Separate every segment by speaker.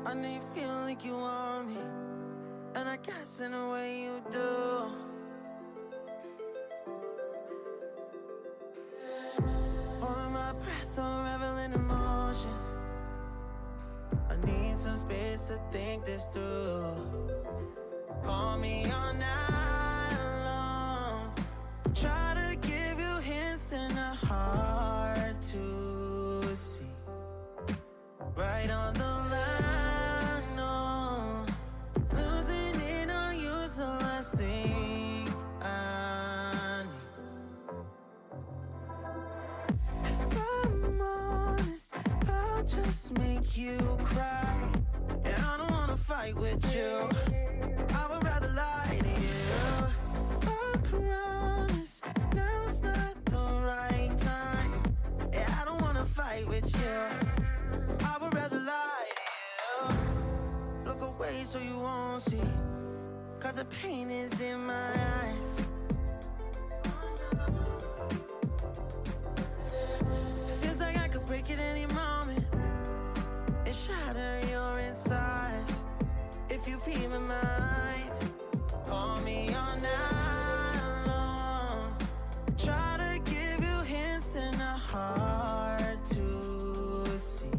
Speaker 1: I know you feel like you want me, and I guess in a way you do. Holding my breath, unraveling emotions. I need some space to think this through. Call me all night long. Try to give you hints and a hard to see. Right on the line, no. Losing it on you's the last thing I need. If I'm honest, I'll just make you cry. And I don't wanna fight with you. I would rather lie to you. I promise now's not the right time. Yeah, I don't wanna fight with you. I would rather lie to you. Look away so you won't see, 'cause the pain is in my eyes. Feels like I could break it any moment and shatter your insides. If you feel my mind, call me all night long. Try to give you hints and a hard to see.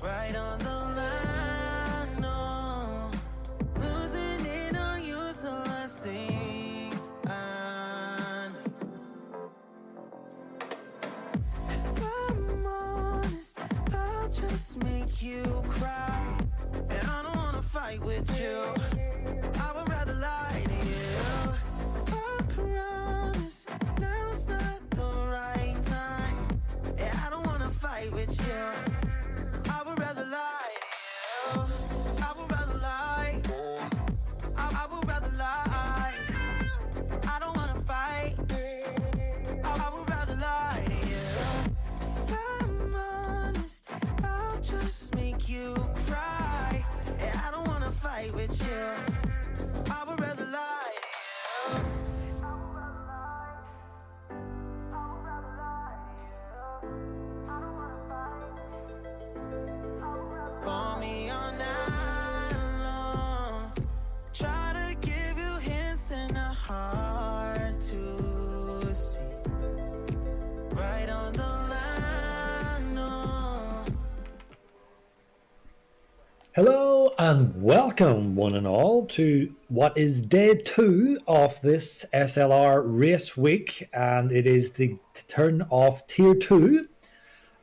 Speaker 1: Right on the line, no. Losing it on you's the last thing I need. If I'm honest, I'll just make you cry. And I don't wanna fight with you. I would rather lie to you. I promise now's not the right time. Yeah, I don't wanna fight with you. I would rather lie to you. I would rather lie. I would rather lie. I don't wanna fight. I would rather lie to you. If I'm honest, I'll just make you cry. Yeah, I don't wanna fight with you. I would rather lie to you. Call me all night long. Try to give you hints and a hard to see. Right on the line, no.
Speaker 2: Hello and welcome one and all to what is day 2 of this SLR race week, and it is the turn of Tier 2.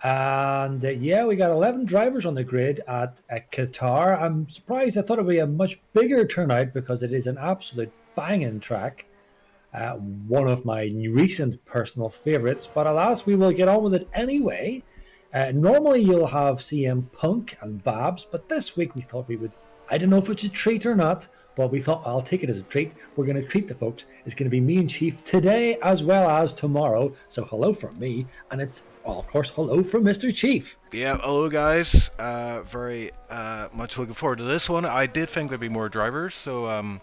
Speaker 2: And yeah, we got 11 drivers on the grid at Qatar. I'm surprised. I thought it would be a much bigger turnout because it is an absolute banging track. One of my recent personal favorites, but alas, we will get on with it anyway. Normally you'll have CM Punk and Babs, but this week we thought we would, I don't know if it's a treat or not, but we thought I'll take it as a treat. We're going to treat the folks. It's going to be me and Chief today as well as tomorrow. So hello from me, and it's, well, of course, hello from Mr. Chief.
Speaker 3: Yeah, hello guys. Very much looking forward to this one. I did think there'd be more drivers, so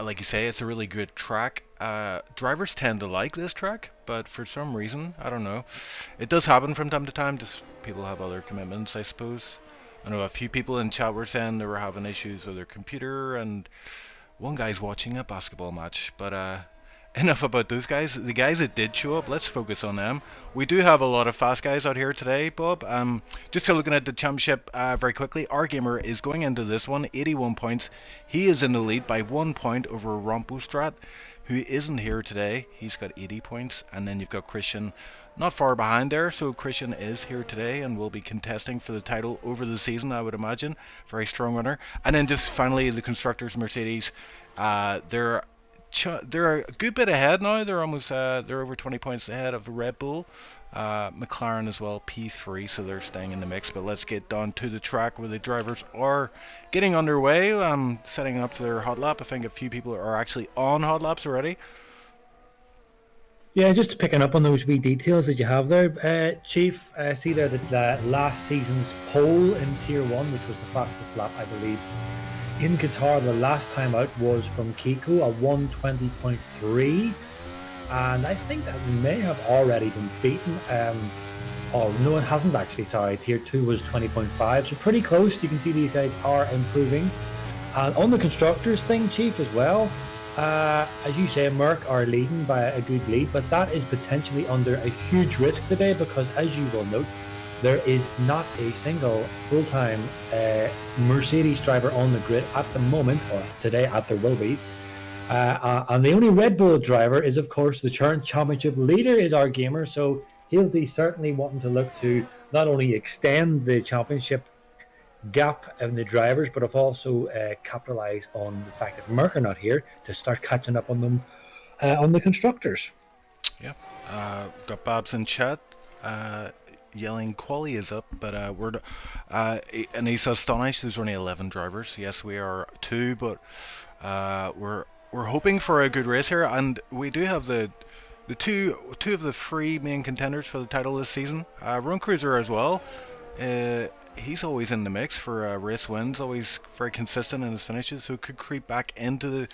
Speaker 3: like you say, it's a really good track. Drivers tend to like this track, but for some reason, I don't know. It does happen from time to time, just people have other commitments, I suppose. I know a few people in chat were saying they were having issues with their computer, and one guy's watching a basketball match, but enough about those guys. The guys that did show up, let's focus on them. We do have a lot of fast guys out here today, Bob. Just looking at the championship very quickly, our gamer is going into this one, 81 points. He is in the lead by 1 point over Rompostrat, who isn't here today. He's got 80 points, and then you've got Christian not far behind there. So Christian is here today and will be contesting for the title over the season, I would imagine. Very strong runner. And then just finally the constructors, Mercedes. They're a good bit ahead now. They're almost they're over 20 points ahead of Red Bull. McLaren as well, P3, so they're staying in the mix. But let's get down to the track where the drivers are getting underway, setting up for their hot lap. I think a few people are actually on hot laps already.
Speaker 2: Yeah, just picking up on those wee details that you have there, Chief. See there that last season's pole in Tier 1, which was the fastest lap, I believe, in Qatar the last time out was from Kiko, a 1:20.3. And I think that may have already been beaten. Oh, no, it hasn't actually. Sorry, tier 2 was 20.5, so pretty close. You can see these guys are improving. And on the constructors thing, Chief, as well, as you say, Merck are leading by a good lead, but that is potentially under a huge risk today because, as you will note, there is not a single full-time Mercedes driver on the grid at the moment, or today there will be. And the only Red Bull driver is, of course, the current championship leader is our gamer, so he'll be certainly wanting to look to not only extend the championship gap in the drivers, but have also capitalised on the fact that Merck are not here to start catching up on them on the constructors.
Speaker 3: Yeah, got Babs in chat yelling quali is up, but and he's astonished there's only 11 drivers. Yes, we are 2, but we're hoping for a good race here, and we do have the two of the 3 main contenders for the title this season. Run Cruiser as well. He's always in the mix for race wins, always very consistent in his finishes, so could creep back into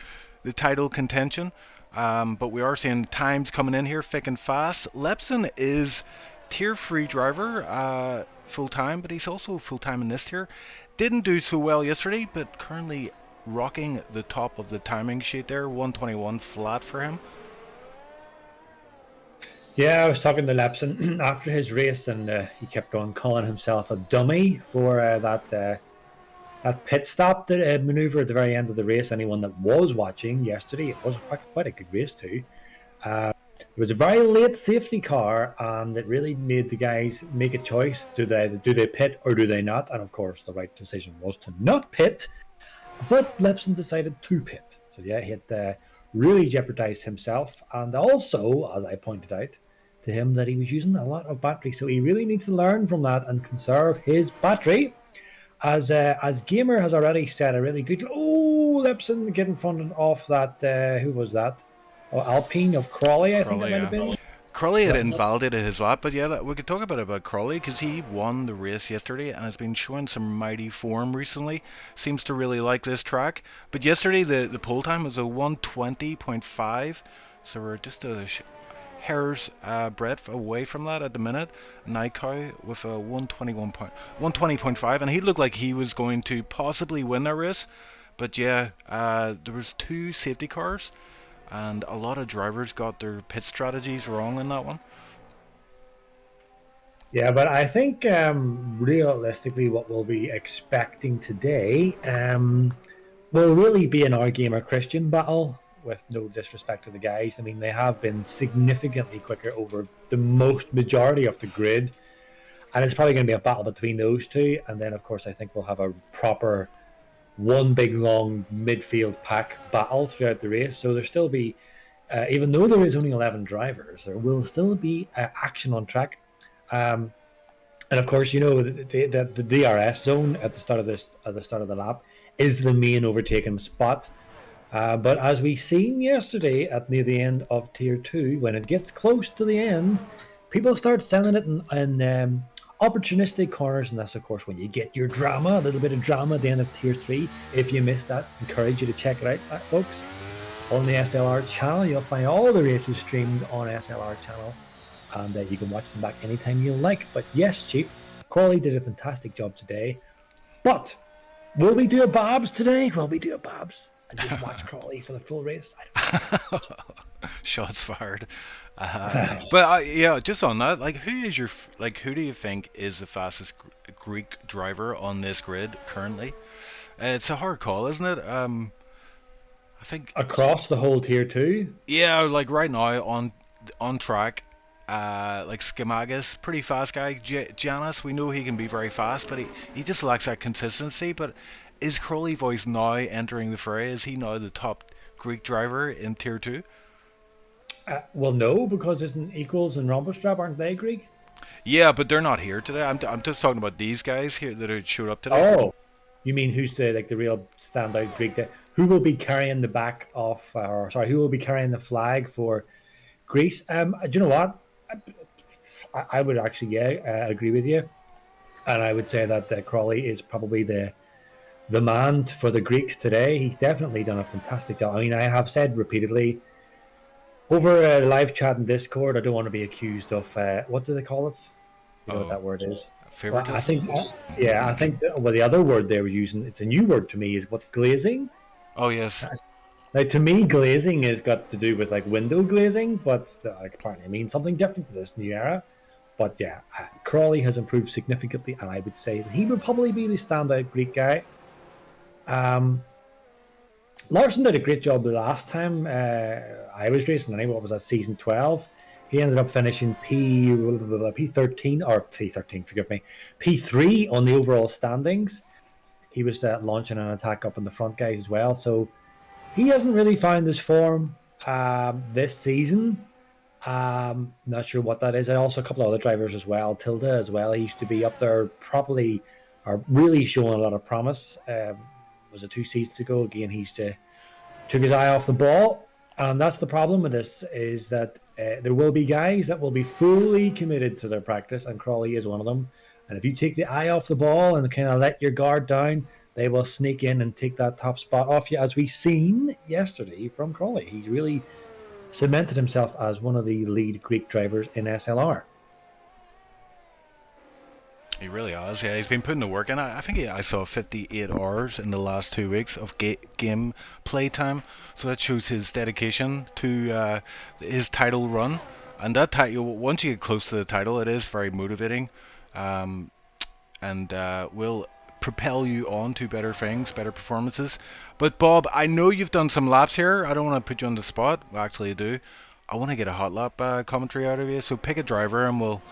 Speaker 3: the title contention. But we are seeing times coming in here thick and fast. Lepson is tier 3 driver full time, but he's also full time in this tier. Didn't do so well yesterday, but currently rocking the top of the timing sheet there. 121 flat for him.
Speaker 2: Yeah, I was talking to Lepson after his race, and he kept on calling himself a dummy for that pit stop maneuver at the very end of the race. Anyone that was watching yesterday, it was quite a good race too. There was a very late safety car, and it really made the guys make a choice: do they pit or do they not? And of course, the right decision was to not pit, but Lepson decided to pit. So yeah, he had really jeopardized himself, and also, as I pointed out to him, that he was using a lot of battery, so he really needs to learn from that and conserve his battery. As Gamer has already said, a really good. Lepson getting fronted off that. Who was that? Oh, Alpine of Crawley, I think that might have been.
Speaker 3: Crawley had invalidated his lap, but yeah, we could talk about Crawley because he won the race yesterday and has been showing some mighty form recently. Seems to really like this track. But yesterday the pole time was a 120.5, so we're just a hair's breadth away from that at the minute. Naiko with a 120.5, and he looked like he was going to possibly win that race. But yeah, there was 2 safety cars, and a lot of drivers got their pit strategies wrong in that one.
Speaker 2: Yeah, but I think realistically what we'll be expecting today will really be an our gamer Christian battle, with no disrespect to the guys. I mean, they have been significantly quicker over the majority of the grid, and it's probably going to be a battle between those two. And then, of course, I think we'll have a proper one big long midfield pack battle throughout the race. So there'll still be, even though there is only 11 drivers, there will still be action on track. And of course, you know, the DRS zone at the start of the lap is the main overtaking spot. But as we seen yesterday near the end of tier 2, when it gets close to the end, people start sending it in opportunistic corners, and that's of course when you get your drama, a little bit of drama at the end of tier 3. If you missed that, encourage you to check it out, folks. On the SLR channel, you'll find all the races streamed on SLR channel, and you can watch them back anytime you like. But yes, Chief, Crawley did a fantastic job today. But will we do a Babs today? Will we do a Babs and just watch Crawley for the full race? I don't know.
Speaker 3: Shots fired. But yeah, just on that, who do you think is the fastest Greek driver on this grid currently? It's a hard call, isn't it? I think
Speaker 2: across the whole tier 2.
Speaker 3: Yeah, like right now on track. Like Schemagus, pretty fast guy. Janis, we know he can be very fast, but he just lacks that consistency. But is Crowley Voice now entering the fray? Is he now the top Greek driver in tier 2?
Speaker 2: Well, no, because isn't Equals and Rombostrap, aren't they Greek?
Speaker 3: Yeah, but they're not here today. I'm just talking about these guys here that showed up today.
Speaker 2: Oh, you mean who's the real standout Greek? Who will be carrying the back of, who will be carrying the flag for Greece? Do you know what? I would actually agree with you, and I would say that Crawley is probably the man for the Greeks today. He's definitely done a fantastic job. I mean, I have said repeatedly over live chat and Discord, I don't want to be accused of what do they call it? You know what
Speaker 3: Oh,
Speaker 2: that word is? Well, I
Speaker 3: favoritism?
Speaker 2: think, yeah, I think well, the other word they were using, it's a new word to me, is what, glazing?
Speaker 3: Oh, yes.
Speaker 2: Now, to me, glazing has got to do with like window glazing, but like, apparently it means something different to this new era. But yeah, Crawley has improved significantly, and I would say that he would probably be the standout Greek guy. Um, Larson did a great job the last time I was racing. Anyway, what was that, season 12? He ended up finishing P13 or P13, forgive me, P3 on the overall standings. He was launching an attack up in the front guys as well. So he hasn't really found his form this season. Not sure what that is. And also a couple of other drivers as well. Tilda as well. He used to be up there, probably, are really showing a lot of promise. Was it 2 seasons ago? Again, took his eye off the ball, and that's the problem with this, is that there will be guys that will be fully committed to their practice, and Crawley is one of them. And if you take the eye off the ball and kind of let your guard down, they will sneak in and take that top spot off you, as we seen yesterday from Crawley. He's really cemented himself as one of the lead Greek drivers in SLR.
Speaker 3: He really has. Yeah, he's been putting the work in. I think I saw 58 hours in the last 2 weeks of game play time. So that shows his dedication to his title run. And that title, once you get close to the title, it is very motivating, and will propel you on to better things, better performances. But Bob, I know you've done some laps here. I don't want to put you on the spot. Well, actually, I do. I want to get a hot lap commentary out of you. So pick a driver and we'll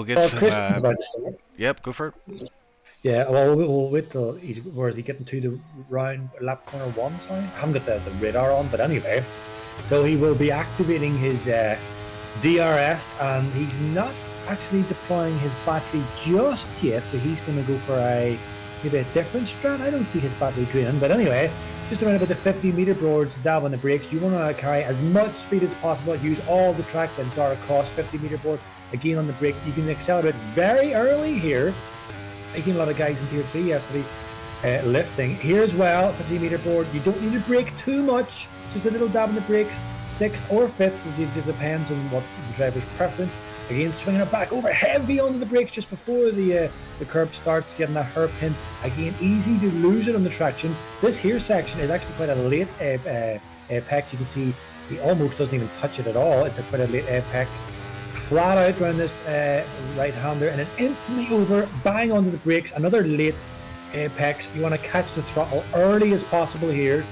Speaker 3: get some.
Speaker 2: Christian's about to start.
Speaker 3: Yep, go for it.
Speaker 2: Yeah, well, we'll wait till where is he getting to the round lap corner 1? Sorry, I haven't got the radar on, but anyway, so he will be activating his DRS, and he's not actually deploying his battery just yet. So he's going to go for maybe a different strat. I don't see his battery draining, but anyway, just around about the 50-meter boards, dab on the brakes. You want to carry as much speed as possible. Use all the track and dart across 50-meter board. Again on the brake, you can accelerate very early here. I've seen a lot of guys in Tier 3 yesterday lifting. Here as well, 50-meter board. You don't need to brake too much. Just a little dab on the brakes, 6th or 5th. It depends on what the driver's preference. Again, swinging it back over heavy onto the brakes just before the curb starts, getting that hairpin. Again, easy to lose it on the traction. This here section is actually quite a late apex. You can see he almost doesn't even touch it at all. It's quite a late apex. Flat out around this right-hander, and then instantly over, bang onto the brakes. Another late apex. You want to catch the throttle early as possible here,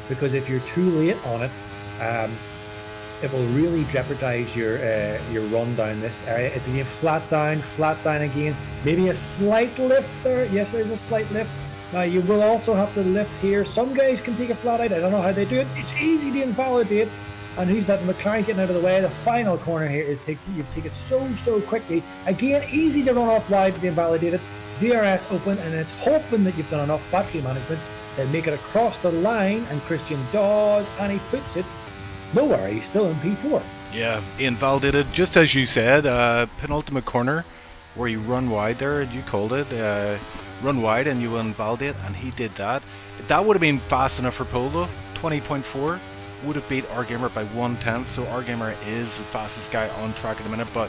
Speaker 2: because if you're too late on it, it will really jeopardize your run down this area. It's again flat down again. Maybe a slight lift there. Yes, there's a slight lift. Now you will also have to lift here. Some guys can take it flat out. I don't know how they do it. It's easy to invalidate. And who's that? McLaren getting out of the way. The final corner here is you take it so quickly. Again, easy to run off wide to be invalidated. DRS open, and it's hoping that you've done enough battery management to make it across the line. And Christian does, and he puts it nowhere. He's still in P4.
Speaker 3: Yeah, he invalidated, just as you said, penultimate corner where you run wide there, and you called it. Run wide and you will invalidate, and he did that. That would have been fast enough for pole though. 20.4. Would have beat Our-Gamer by 1/10, so Our-Gamer is the fastest guy on track at the minute, but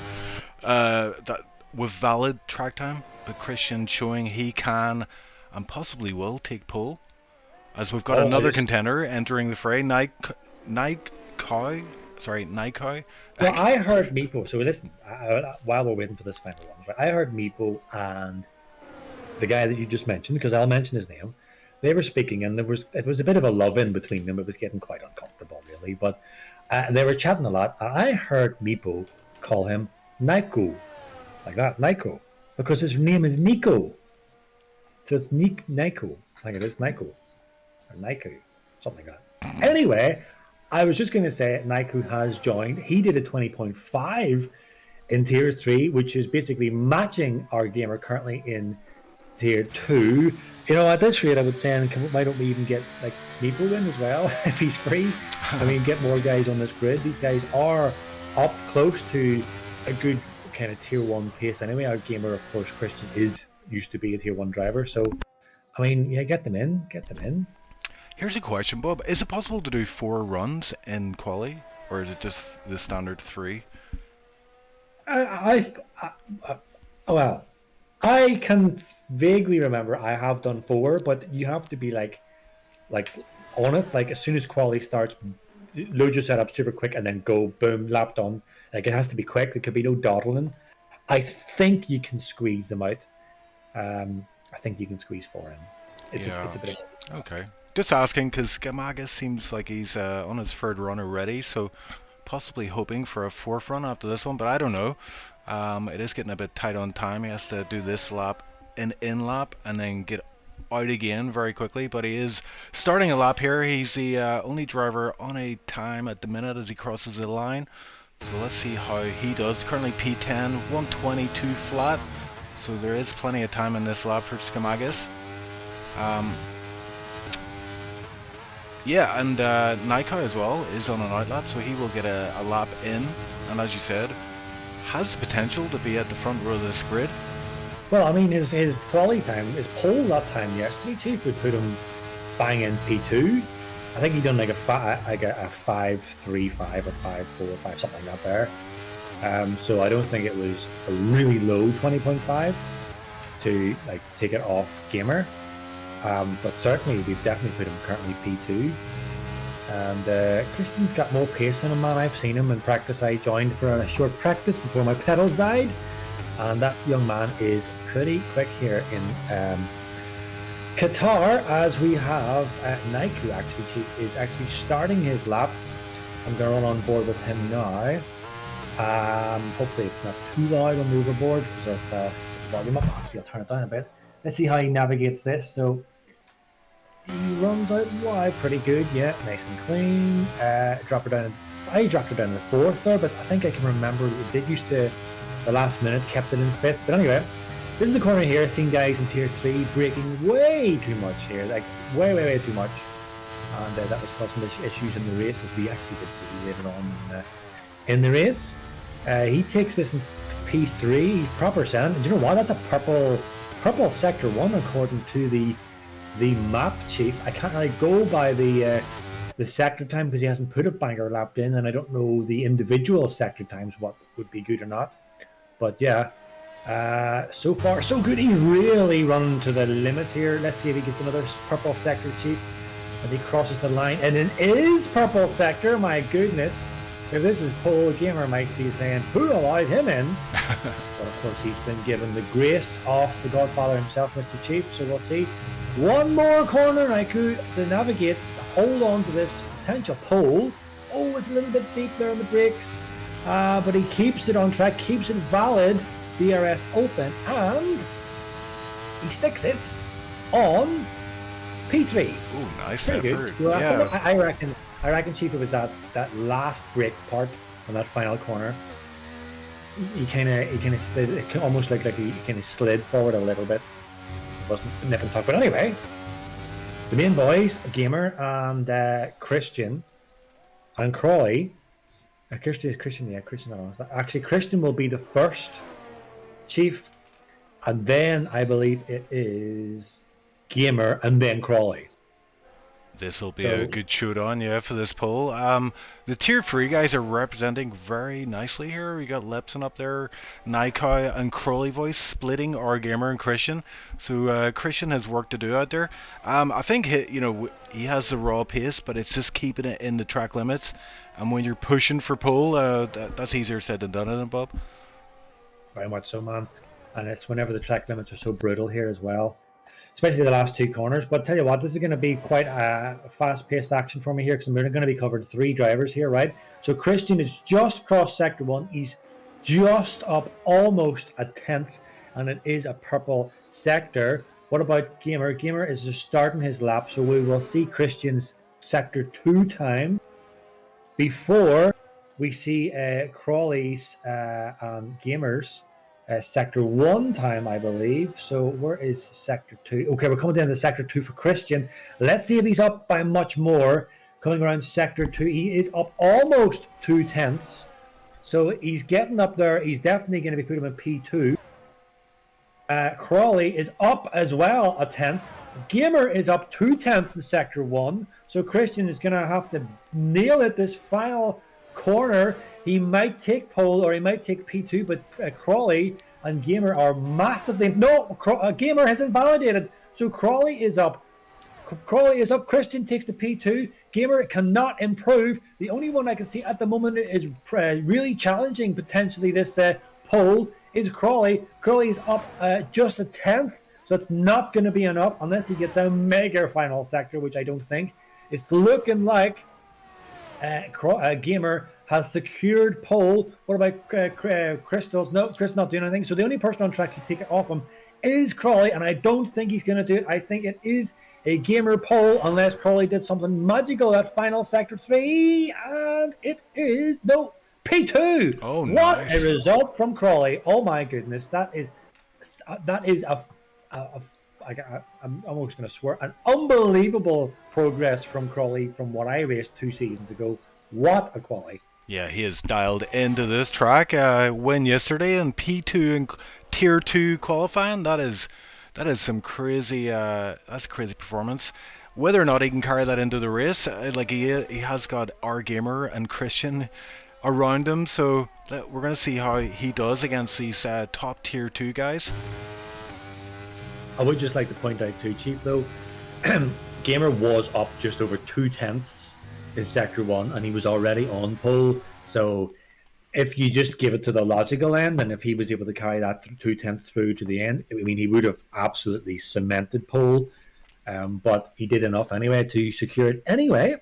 Speaker 3: that with valid track time. But Christian showing he can and possibly will take pole, as we've got another contender entering the fray. Nikoi.
Speaker 2: Well, I heard Meepo. So listen, while we're waiting for this final one, right, I heard Meepo and the guy that you just mentioned, because I'll mention his name. They were speaking, and it was a bit of a love-in between them. It was getting quite uncomfortable, really. But they were chatting a lot. I heard Meepo call him Nico, like that, Nico, because his name is Nico. So it's Nico, like it is Nico, or Nico, something like that. Anyway, I was just going to say Nico has joined. He did a 20.5 in Tier 3, which is basically matching Our-Gamer currently in Tier 2. You know, at this rate, I would say, why don't we even get like Meepo in as well if he's free? I mean, get more guys on this grid. These guys are up close to a good kind of Tier 1 pace anyway. Our-Gamer, of course, Christian used to be a Tier 1 driver. So, I mean, yeah, get them in.
Speaker 3: Here's a question, Bob. Is it possible to do 4 runs in quali, or is it just the standard 3?
Speaker 2: Well, I can vaguely remember I have done 4, but you have to be like on it. Like as soon as quality starts, load your setup super quick and then go boom, lap done. Like it has to be quick. There could be no dawdling. I think you can squeeze them out. I think you can squeeze 4 in. It's
Speaker 3: Yeah.
Speaker 2: a bit of
Speaker 3: Okay. Just asking because Gamagas seems like he's on his third run already, so possibly hoping for a 4th run after this one, but I don't know. It is getting a bit tight on time. He has to do this lap, in lap, and then get out again very quickly, but he is starting a lap here. He's the only driver on a time at the minute as he crosses the line. So let's see how he does. Currently P10, 122 flat. So there is plenty of time in this lap for Skamagas. Yeah, and Naiko as well is on an outlap, so he will get a lap in. And as you said, has the potential to be at the front row of this grid.
Speaker 2: Well, I mean, his quality time, his pole that time yesterday, Chief, would put him bang in P2. I think he done like a 5.35 or 5.45, something like that there. So I don't think it was a really low 20.5 to like take it off Gamer. But certainly we've definitely put him currently P2. And Christian's got more pace in him, man. I've seen him in practice. I joined for a short practice before my pedals died. And that young man is pretty quick here in Qatar, as we have Naiku actually, Chief, is actually starting his lap. I'm going to run on board with him now. Hopefully it's not too loud on the overboard because of the volume up. I'll turn it down a bit. Let's see how he navigates this. So he runs out wide pretty good. Yeah, nice and clean. Drop her down. I dropped her down in the 4th there, but I think I can remember it did used to, the last minute, kept it in 5th. But anyway, this is the corner here. Seen guys in Tier 3 braking way too much here. Like, way too much. And that was causing issues in the race, as we actually did see later on in the race. He takes this in P3, proper sound. And do you know what? That's a purple sector 1 according to the map, Chief. I can't really go by the sector time because he hasn't put a banger lapped in, and I don't know the individual sector times what would be good or not. But yeah, so far so good. He's really running to the limits here. Let's see if he gets another purple sector, Chief, as he crosses the line. And it is purple sector. My goodness, if this is Pole Gamer, might be saying who allowed him in. But of course he's been given the grace of the Godfather himself, Mr. Chief. So we'll see. One more corner, Naiku, to navigate, to hold on to this potential pole. Oh, it's a little bit deep there on the brakes. But he keeps it on track, keeps it valid, DRS open, and he sticks it on P3.
Speaker 3: Oh, nice
Speaker 2: Pretty
Speaker 3: effort.
Speaker 2: good. Well,
Speaker 3: Yeah.
Speaker 2: I reckon, Chief, it was that last brake part on that final corner. He kind of slid, it almost like he kind of slid forward a little bit. It wasn't nip and tuck, but anyway, the main boys, Gamer and Christian and Crawley. Christian, not honest. Actually, Christian will be the first, Chief, and then I believe it is Gamer and then Crawley.
Speaker 3: This will be a good showdown, yeah, for this poll. The Tier 3 guys are representing very nicely here. We got Lepson up there, Naiko and Crowley Voice splitting our Gamer and Christian. So Christian has work to do out there. I think he has the raw pace, but it's just keeping it in the track limits. And when you're pushing for pole, that's easier said than done, isn't it, Bob?
Speaker 2: Very much so, man. And it's whenever the track limits are so brutal here as well, especially the last 2 corners. But tell you what, this is going to be quite a fast-paced action for me here, because we're going to be covering 3 drivers here, right? So Christian is just crossed Sector 1. He's just up almost a 10th, and it is a purple sector. What about Gamer? Gamer is just starting his lap, so we will see Christian's Sector 2 time before we see Crawley's and Gamer's Sector 1 time, I believe. So where is Sector 2? Okay, we're coming down to Sector 2 for Christian. Let's see if he's up by much more. Coming around Sector 2, he is up almost 2 tenths. So he's getting up there. He's definitely going to be putting him in P2. Crawley is up as well a 10th. Gamer is up 2 tenths in Sector 1. So Christian is going to have to nail it this final corner. He might take pole or he might take P2, but Crawley and Gamer are massively... No, Gamer has invalidated. So Crawley is up. Christian takes the P2. Gamer cannot improve. The only one I can see at the moment is really challenging potentially this pole is Crawley. Crawley is up just a 10th, so it's not going to be enough unless he gets a mega final sector, which I don't think. It's looking like Gamer has secured pole. What about Crystals? No, Chris not doing anything. So the only person on track to take it off him is Crawley, and I don't think he's going to do it. I think it is a Gamer pole unless Crawley did something magical at final sector 3, and it is no P2.
Speaker 3: Oh, nice.
Speaker 2: What a result from Crawley! Oh my goodness, that is I'm almost going to swear, an unbelievable progress from Crawley from what I raced 2 seasons ago. What a quality!
Speaker 3: Yeah, he is dialed into this track. Win yesterday in P2 and Tier 2 qualifying. That is some crazy. That's a crazy performance. Whether or not he can carry that into the race, like he has got our Gamer and Christian around him, so we're going to see how he does against these top Tier 2 guys.
Speaker 2: I would just like to point out too, Chief, though, Gamer was up just over 2/10 in Sector 1, and he was already on pole. So if you just give it to the logical end, and if he was able to carry that 2/10 through to the end, I mean, he would have absolutely cemented pole. But he did enough anyway to secure it anyway.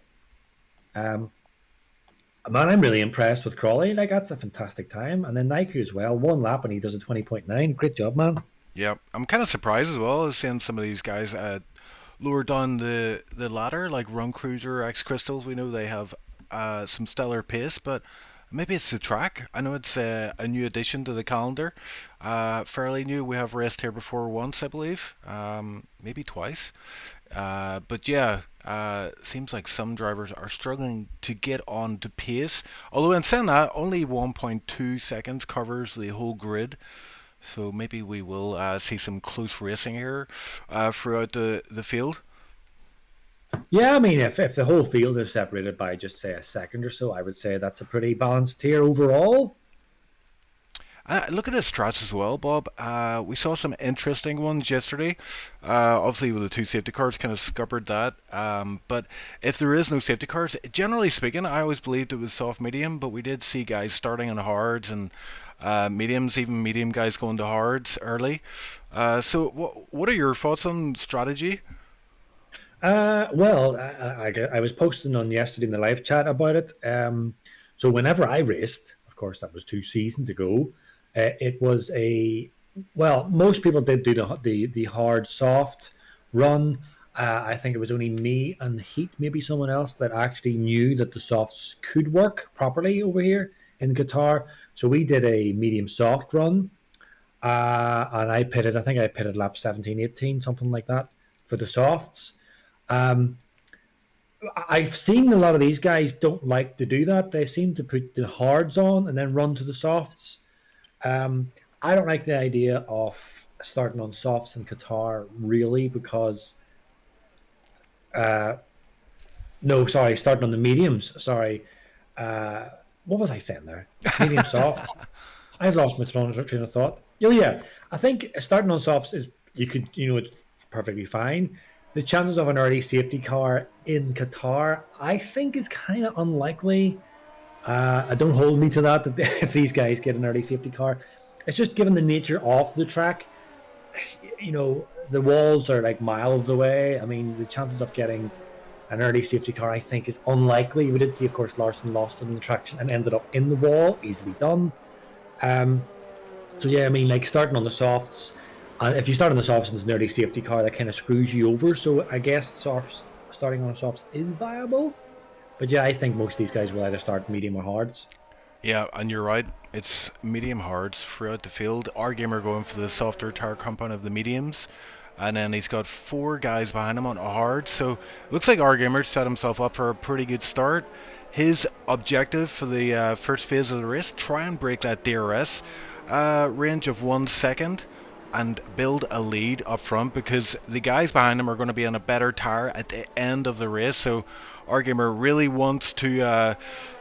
Speaker 2: Man, I'm really impressed with Crawley. Like, that's a fantastic time. And then Naiku as well. 1 lap, and he does a 20.9. Great job, man.
Speaker 3: Yeah, I'm kind of surprised as well as seeing some of these guys lower down the ladder, like Run Cruiser, X Crystals. We know they have some stellar pace, but maybe it's the track. I know it's a new addition to the calendar, fairly new. We have raced here before once, I believe, maybe twice. But yeah, seems like some drivers are struggling to get on to pace. Although in saying that, only 1.2 seconds covers the whole grid. So maybe we will see some close racing here throughout the field.
Speaker 2: Yeah, I mean, if the whole field is separated by just, say, a second or so, I would say that's a pretty balanced tier overall.
Speaker 3: Look at his strats as well, Bob. We saw some interesting ones yesterday. Obviously, with the 2 safety cars, kind of scuppered that. But if there is no safety cars, generally speaking, I always believed it was soft medium, but we did see guys starting on hards and mediums, even medium guys going to hards early. So what are your thoughts on strategy?
Speaker 2: Well, I was posting on yesterday in the live chat about it. So whenever I raced, of course, that was 2 seasons ago, it was most people did do the hard soft run. I think it was only me and Heat, maybe someone else, that actually knew that the softs could work properly over here in Qatar. So we did a medium soft run, and I think I pitted lap 17, 18, something like that for the softs. I've seen a lot of these guys don't like to do that. They seem to put the hards on and then run to the softs. I don't like the idea of starting on softs in Qatar, really, because starting on the mediums. Sorry. What was I saying there? Medium soft. I've lost my train of thought. Oh yeah, I think starting on softs is it's perfectly fine. The chances of an early safety car in Qatar, I think, is kind of unlikely. Don't hold me to that if these guys get an early safety car. It's just given the nature of the track, the walls are like miles away. I mean, the chances of getting an early safety car, I think, is unlikely. We did see, of course, Larson lost in the traction and ended up in the wall. Easily done. So yeah, I mean, like starting on the softs, if you start on the softs and there's an early safety car, that kind of screws you over. So I guess starting on softs is viable. But yeah, I think most of these guys will either start medium or hards.
Speaker 3: Yeah, and you're right. It's medium hards throughout the field. Our gamer going for the softer tire compound of the mediums. And then he's got 4 guys behind him on a hard. So looks like our gamer set himself up for a pretty good start. His objective for the first phase of the race, try and break that DRS range of 1 second and build a lead up front, because the guys behind him are going to be on a better tire at the end of the race. So our gamer really wants to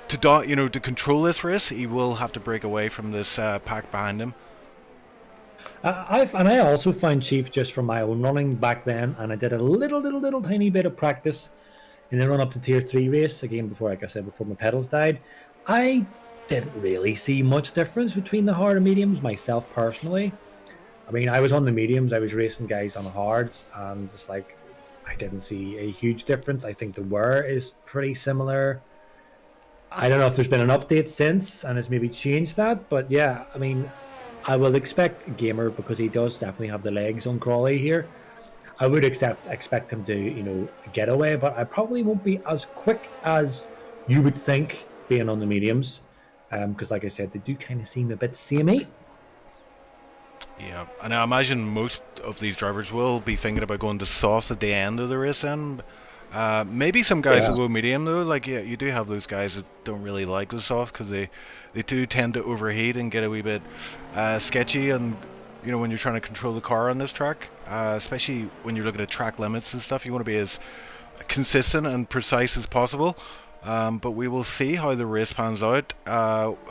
Speaker 3: control this race, he will have to break away from this pack behind him.
Speaker 2: I also found Chief just from my own running back then, and I did a little tiny bit of practice in the run up to tier 3 race again before, like I said, before my pedals died. I didn't really see much difference between the hard and mediums myself personally. I mean, I was on the mediums, I was racing guys on the hards, and just like I didn't see a huge difference. I think the wear is pretty similar. I don't know if there's been an update since and it's maybe changed that, but yeah, I mean, I will expect Gamer, because he does definitely have the legs on Crawley here. I would expect him to, get away, but I probably won't be as quick as you would think being on the mediums, because like I said, they do kind of seem a bit samey.
Speaker 3: Yeah, and I imagine most of these drivers will be thinking about going to softs at the end of the race then. Maybe some guys will go medium though. Like, yeah, you do have those guys that don't really like the softs because they do tend to overheat and get a wee bit sketchy, and when you're trying to control the car on this track, especially when you're looking at track limits and stuff, you want to be as consistent and precise as possible. But we will see how the race pans out.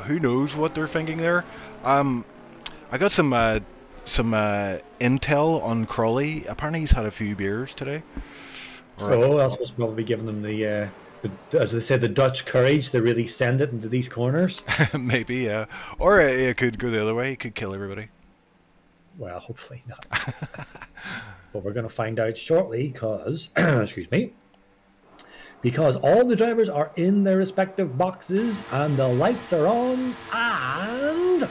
Speaker 3: Who knows what they're thinking there. I got some intel on Crawley. Apparently he's had a few beers today.
Speaker 2: I suppose probably giving them the as they said, the Dutch courage to really send it into these corners.
Speaker 3: Maybe, yeah. Or it could go the other way. He could kill everybody.
Speaker 2: Well, hopefully not. But we're going to find out shortly because, excuse me, because all the drivers are in their respective boxes and the lights are on, and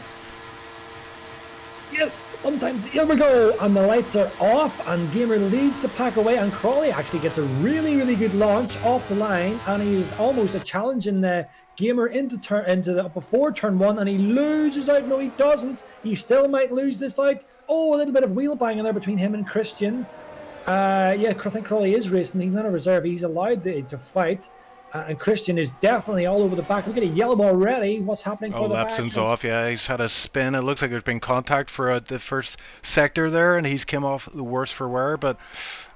Speaker 2: yes, sometimes, here we go, and the lights are off, and Gamer leads the pack away, and Crawley actually gets a really good launch off the line, and he's almost a challenging the Gamer before turn 1, and he loses out. No, he doesn't. He still might lose this out. Oh, a little bit of wheel banging there between him and Christian. I think Crawley is racing. He's not a reserve. He's allowed to fight. And Christian is definitely all over the back. Look at a yellow ball already. What's happening for the back?
Speaker 3: Lapson's off, yeah. He's had a spin. It looks like there's been contact for the first sector there, and he's came off the worst for wear. But,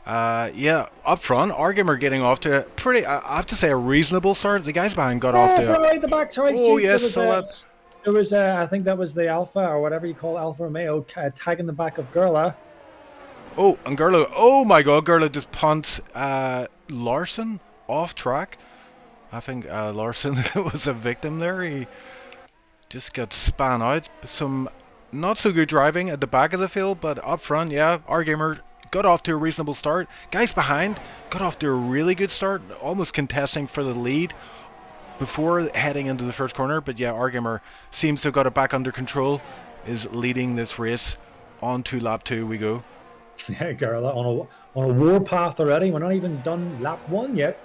Speaker 3: up front, Argamer getting off to I have to say, a reasonable start. The guys behind got off to...
Speaker 2: sorry, the back, sorry.
Speaker 3: Oh,
Speaker 2: Chief,
Speaker 3: yes,
Speaker 2: there was, I think that was the Alpha, or whatever you call Alfa Romeo, tagging the back of Gerla.
Speaker 3: Oh, and Gerla, oh my god, Gerla just punts Larson off track. I think Larson was a victim there. He just got span out. Some not so good driving at the back of the field, but up front, yeah, our gamer got off to a reasonable start. Guys behind got off to a really good start, almost contesting for the lead before heading into the first corner. But yeah, our gamer seems to have got it back under control, is leading this race. On to lap 2 we go.
Speaker 2: Yeah, Gerla on a warpath already. We're not even done lap 1 yet.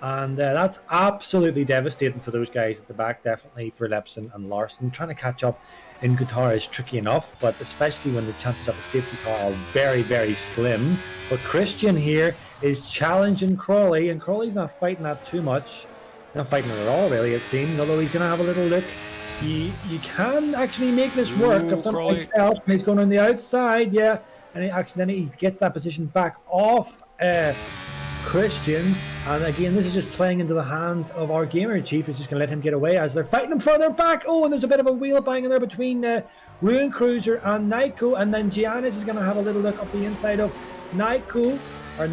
Speaker 2: And that's absolutely devastating for those guys at the back, definitely for Lepson and Larson. Trying to catch up in Qatar is tricky enough, but especially when the chances of a safety car are very slim. But Christian here is challenging Crawley, and Crawley's not fighting that too much. Not fighting it at all, really, it seems, although he's going to have a little look. You can actually make this work. I've done it myself, and he's going on the outside, yeah. And then he gets that position back off Christian, and again, this is just playing into the hands of our gamer. Chief is just going to let him get away as they're fighting him further back. Oh, and there's a bit of a wheel bang in there between Ruin Cruiser and Naiko, and then Giannis is going to have a little look up the inside of Naiko, and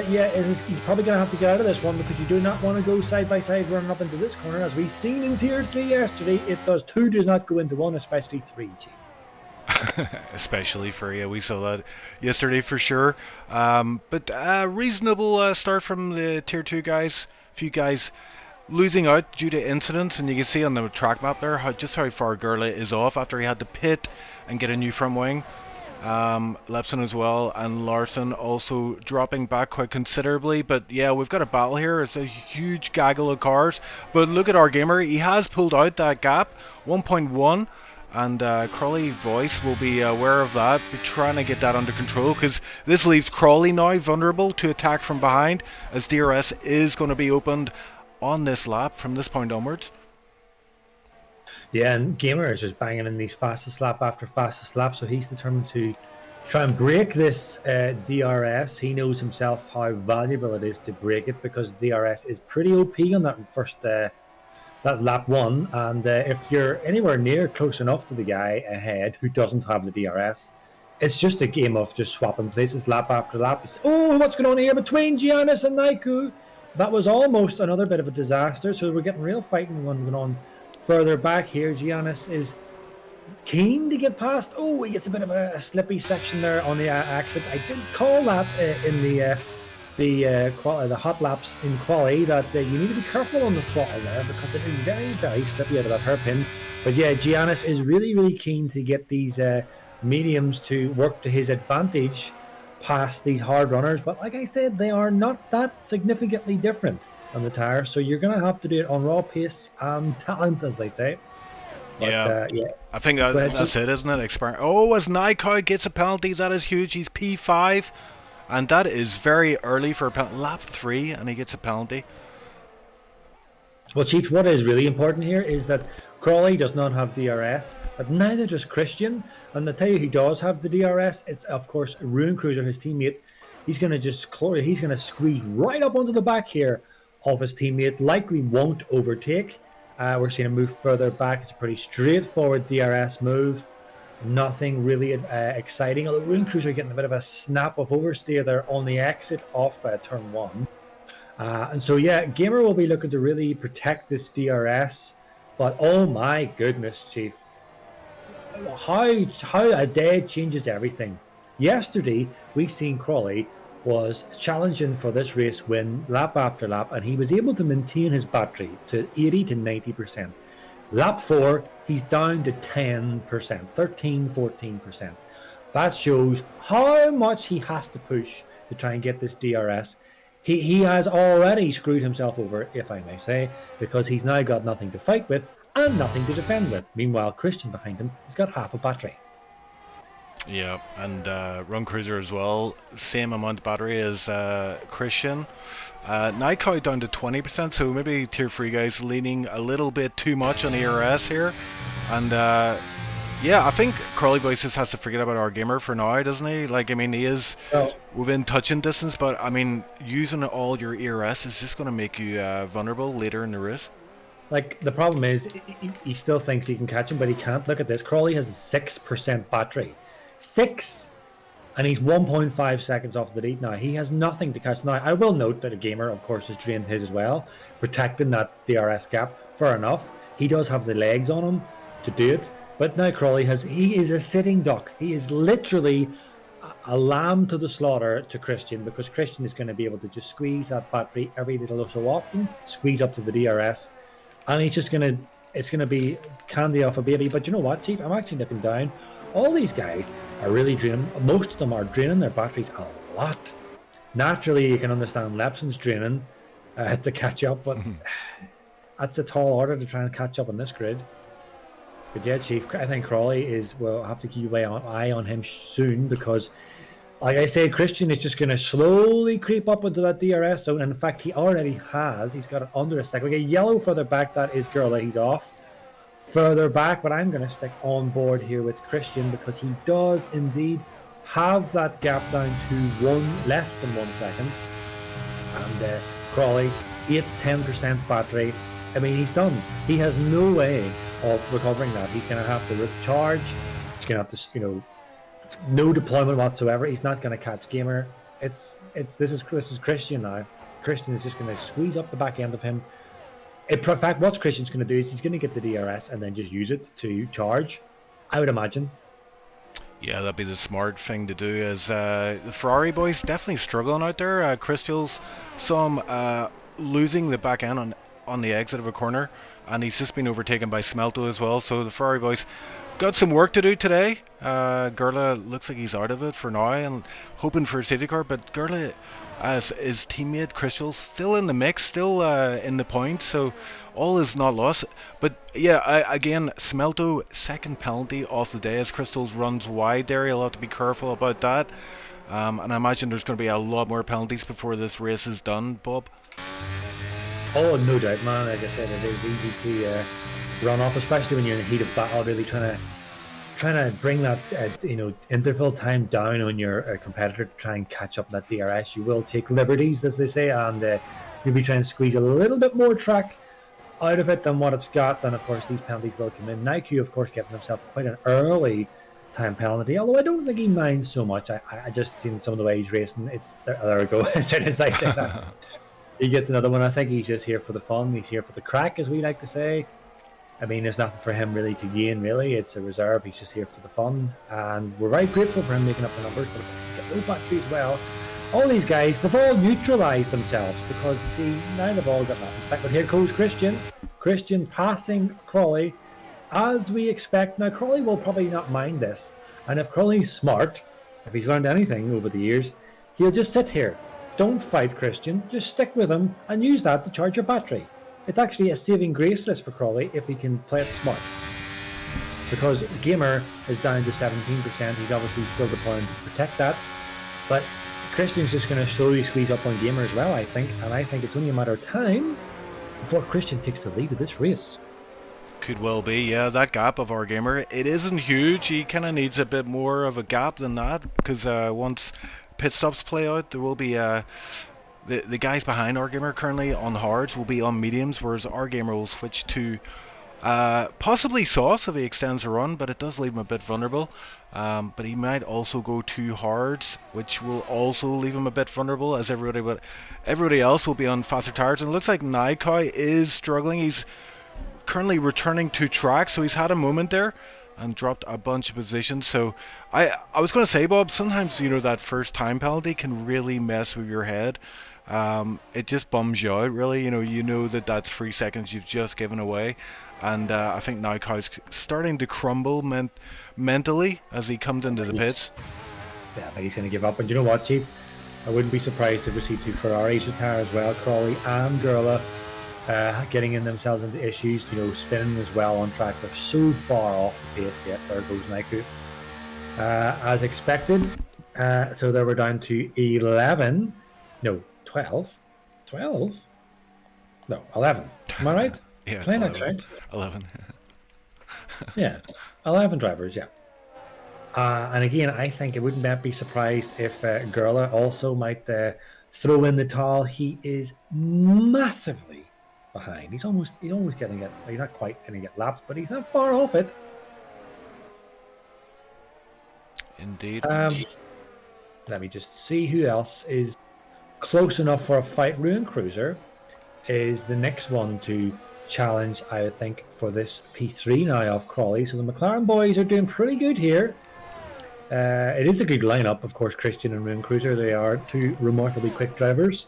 Speaker 2: he's probably going to have to get out of this one, because you do not want to go side by side running up into this corner, as we seen in Tier 3 yesterday. Two does not go into one, especially 3, Chief.
Speaker 3: Especially for, yeah, we saw that yesterday for sure. But reasonable start from the Tier 2 guys. A few guys losing out due to incidents, and you can see on the track map there just how far Gerla is off after he had to pit and get a new front wing. Lepson as well, and Larson also dropping back quite considerably. But yeah, we've got a battle here. It's a huge gaggle of cars, but look at our gamer. He has pulled out that gap, 1.1. And Crawley's voice will be aware of that, be trying to get that under control, because this leaves Crawley now vulnerable to attack from behind, as DRS is going to be opened on this lap from this point onwards. Yeah,
Speaker 2: and Gamer is just banging in these fastest lap after fastest lap, so he's determined to try and break this DRS. He knows himself how valuable it is to break it, because DRS is pretty OP on that first that lap one. And if you're anywhere near close enough to the guy ahead who doesn't have the DRS, it's just a game of just swapping places lap after lap. Oh, what's going on here between Giannis and Naiku? That was almost another bit of a disaster. So we're getting real fighting going on further back here. Giannis is keen to get past. Oh, he gets a bit of a slippy section there on the exit. I did call that in the hot laps in quali, that you need to be careful on the throttle there, because it is very, very slippy out of that hairpin. But yeah, Giannis is really, really keen to get these mediums to work to his advantage past these hard runners. But like I said, they are not that significantly different on the tire, so you're going to have to do it on raw pace and talent, as they say. But, yeah.
Speaker 3: I think that's it, isn't it? Oh, as Naiko gets a penalty, that is huge. He's P5, and that is very early for a penalty. Lap 3, and he gets a penalty.
Speaker 2: Well, Chief, what is really important here is that Crawley does not have DRS, but neither does Christian. And I'll tell you who does have the DRS. It's, of course, Ruin Cruiser, his teammate. He's going to squeeze right up onto the back here of his teammate. Likely won't overtake. We're seeing him move further back. It's a pretty straightforward DRS move. Nothing really exciting. Although Ruin Cruiser getting a bit of a snap of oversteer there on the exit off turn 1. And so, yeah, Gamer will be looking to really protect this DRS. But, oh my goodness, Chief. How a day changes everything. Yesterday, we seen Crawley was challenging for this race win lap after lap, and he was able to maintain his battery to 80 to 90%. Lap 4, he's down to 10%, 13-14%. That shows how much he has to push to try and get this DRS. He has already screwed himself over, if I may say, because he's now got nothing to fight with and nothing to defend with. Meanwhile, Christian behind him has got half a battery.
Speaker 3: Yeah, and Run Cruiser as well, same amount of battery as Christian. Naiko down to 20%, so maybe Tier 3 guys leaning a little bit too much on ERS here. And yeah, I think Crawley Boys just has to forget about our gamer for now, doesn't he? Like, I mean, he is within touching distance, but I mean, using all your ERS is just going to make you vulnerable later in the race.
Speaker 2: Like, the problem is, he still thinks he can catch him, but he can't. Look at this. Crawley has a 6% battery. 6! And he's 1.5 seconds off the lead now. He has nothing to catch. Now, I will note that a gamer, of course, has drained his as well, protecting that DRS gap. Fair enough. He does have the legs on him to do it. But now Crawley he is a sitting duck. He is literally a lamb to the slaughter to Christian, because Christian is going to be able to just squeeze that battery every little so often, squeeze up to the DRS, and he's just it's going to be candy off a baby. But you know what, Chief? I'm actually looking down. All these guys are really draining. Most of them are draining their batteries a lot. Naturally, you can understand Lepson's draining to catch up, but that's a tall order to try and catch up on this grid. But yeah, Chief, I think Crawley will have to keep an eye on him soon, because, like I said, Christian is just going to slowly creep up into that DRS zone. And in fact, he already has. He's got it under a second. We get yellow further back. That is Gurla. He's off further back, but I'm going to stick on board here with Christian, because he does indeed have that gap down to less than 1 second. And Crawley, 8-10% battery. I mean, he's done. He has no way of recovering that. He's going to have to recharge. He's going to have to, no deployment whatsoever. He's not going to catch Gamer. This is Christian now. Christian is just going to squeeze up the back end of him. In fact, what Christian's going to do is he's going to get the DRS and then just use it to charge, I would imagine.
Speaker 3: Yeah, that'd be the smart thing to do. As the Ferrari boys definitely struggling out there. Crystal's saw him losing the back end on the exit of a corner, and he's just been overtaken by Smelto as well. So the Ferrari boys got some work to do today. Gurla looks like he's out of it for now and hoping for a safety car, but Gurla, as his teammate Crystal, still in the mix, still in the points, so all is not lost. But yeah, again, Smelto, second penalty of the day as Crystals runs wide there. He'll have to be careful about that. And I imagine there's going to be a lot more penalties before this race is done, Bob.
Speaker 2: Oh, no doubt, man. Like I said, it is easy to run off, especially when you're in the heat of battle, really trying to trying to bring that interval time down on your competitor to try and catch up that DRS. You will take liberties, as they say, and you'll be trying to squeeze a little bit more track out of it than what it's got. And of course, these penalties will come in. Nike, of course, getting himself quite an early time penalty, although I don't think he minds so much. I just seen some of the way he's racing. There we go. As soon as I say that, he gets another one. I think he's just here for the fun. He's here for the crack, as we like to say. I mean, there's nothing for him really to gain, really. It's a reserve. He's just here for the fun. And we're very grateful for him making up the numbers, but it's get low battery as well. All these guys, they've all neutralised themselves because, you see, now they've all got nothing. But here goes Christian. Christian passing Crawley, as we expect. Now, Crawley will probably not mind this. And if Crawley's smart, if he's learned anything over the years, he'll just sit here. Don't fight Christian. Just stick with him and use that to charge your battery. It's actually a saving grace list for Crawley if he can play it smart. Because Gamer is down to 17%. He's obviously still deploying to protect that. But Christian's just going to slowly squeeze up on Gamer as well, I think. And I think it's only a matter of time before Christian takes the lead of this race.
Speaker 3: Could well be, yeah. That gap of our Gamer, it isn't huge. He kind of needs a bit more of a gap than that. Because once pit stops play out, there will be the guys behind our Gamer currently on hards will be on mediums, whereas our Gamer will switch to possibly sauce if he extends the run, but it does leave him a bit vulnerable. But he might also go to hards, which will also leave him a bit vulnerable, as everybody else will be on faster tires. And it looks like Naikai is struggling. He's currently returning to track, so he's had a moment there and dropped a bunch of positions. So I was going to say, Bob, sometimes that first time penalty can really mess with your head. It just bums you out, really. You know that's 3 seconds you've just given away, and I think now Kai's starting to crumble mentally as he comes into the pits.
Speaker 2: Yeah, I think he's going to give up. And you know what, Chief? I wouldn't be surprised if we see 2 Ferraris retire as well. Crawley and Gurla getting in themselves into issues. Spinning as well on track. They're so far off the pace yet. There goes Naiku. As expected. So there we're down to 11. No. 12? No, 11. Am I right?
Speaker 3: Yeah.
Speaker 2: Can I not count?
Speaker 3: 11.
Speaker 2: Yeah, 11 drivers, yeah. And again, I think it wouldn't be surprised if Gurla also might throw in the towel. He is massively behind. He's almost getting it. He's not quite going to get lapped, but he's not far off it.
Speaker 3: Indeed.
Speaker 2: Let me just see who else is close enough for a fight. Ruin Cruiser is the next one to challenge, I think, for this P3 now of Crawley. So the McLaren boys are doing pretty good here. It is a good lineup, of course. Christian and Ruin Cruiser, they are 2 remarkably quick drivers.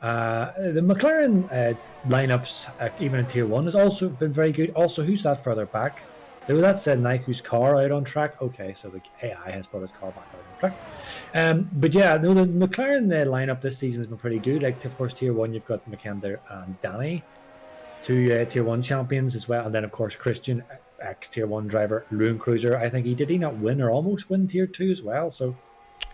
Speaker 2: The McLaren lineups, even in Tier 1, has also been very good. Also, who's that further back? That said, Nike's car out on track. Okay, so the AI has brought his car back out on track. But yeah, no, the McLaren lineup this season has been pretty good. Like, of course, Tier 1, you've got McKender and Danny, 2 Tier 1 champions as well. And then, of course, Christian, ex-Tier 1 driver, Ruin Cruiser. I think did he not win or almost win Tier 2 as well? So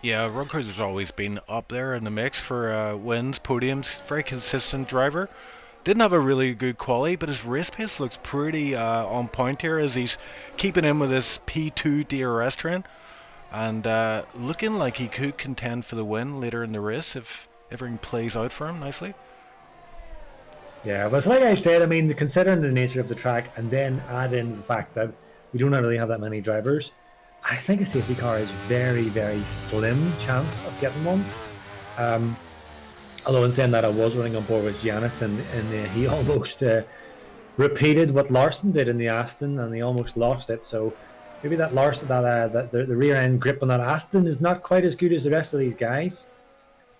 Speaker 3: yeah, Ruin Cruiser's always been up there in the mix for wins, podiums. Very consistent driver. Didn't have a really good quali, but his race pace looks pretty on point here as he's keeping in with his P2 DRS train. And looking like he could contend for the win later in the race if everything plays out for him nicely.
Speaker 2: Yeah, but it's like I said, I mean, considering the nature of the track and then add in the fact that we don't really have that many drivers, I think a safety car is very, very slim chance of getting one. Although in saying that, I was running on board with Giannis and he almost repeated what Larson did in the Aston and he almost lost it. So maybe that Larson, the rear end grip on that Aston is not quite as good as the rest of these guys.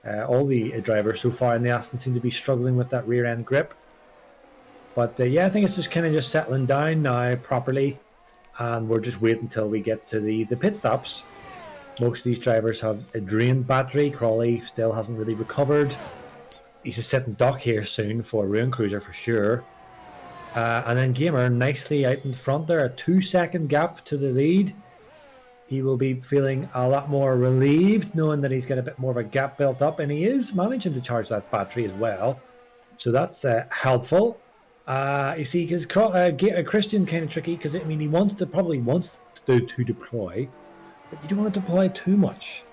Speaker 2: All the drivers so far in the Aston seem to be struggling with that rear end grip. But yeah, I think it's just kind of just settling down now properly. And we're just waiting until we get to the pit stops. Most of these drivers have a drained battery. Crawley still hasn't really recovered. He's a sitting duck here soon for Ruin Cruiser for sure. And then Gamer nicely out in front there, a 2-second gap to the lead. He will be feeling a lot more relieved knowing that he's got a bit more of a gap built up, and he is managing to charge that battery as well. So that's helpful. You see, because Christian kind of tricky because I mean he probably wants to deploy, but you don't want to deploy too much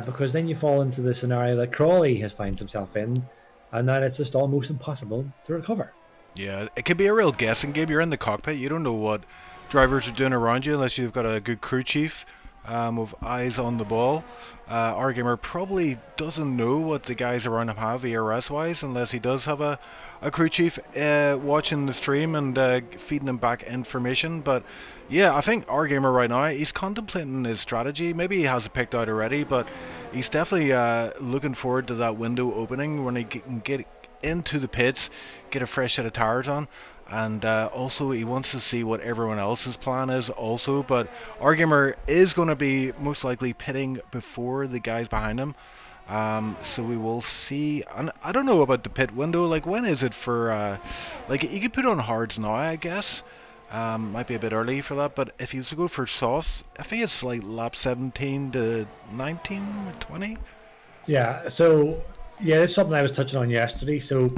Speaker 2: because then you fall into the scenario that Crawley has finds himself in, and then it's just almost impossible to recover.
Speaker 3: Yeah, it could be a real guessing game. You're in the cockpit, you don't know what drivers are doing around you unless you've got a good crew chief with eyes on the ball. Our gamer probably doesn't know what the guys around him have ERS wise unless he does have a crew chief watching the stream and feeding him back information. But yeah, I think our gamer right now, he's contemplating his strategy. Maybe he has it picked out already, but he's definitely looking forward to that window opening when he can get into the pits, get a fresh set of tires on, and also he wants to see what everyone else's plan is also. But our gamer is going to be most likely pitting before the guys behind him, so we will see. And I don't know about the pit window, like when is it for like you could put on hards now, I guess. Might be a bit early for that, but if you was to go for softs, I think it's like lap 17 to 19 or 20.
Speaker 2: Yeah, so yeah, that's something I was touching on yesterday. So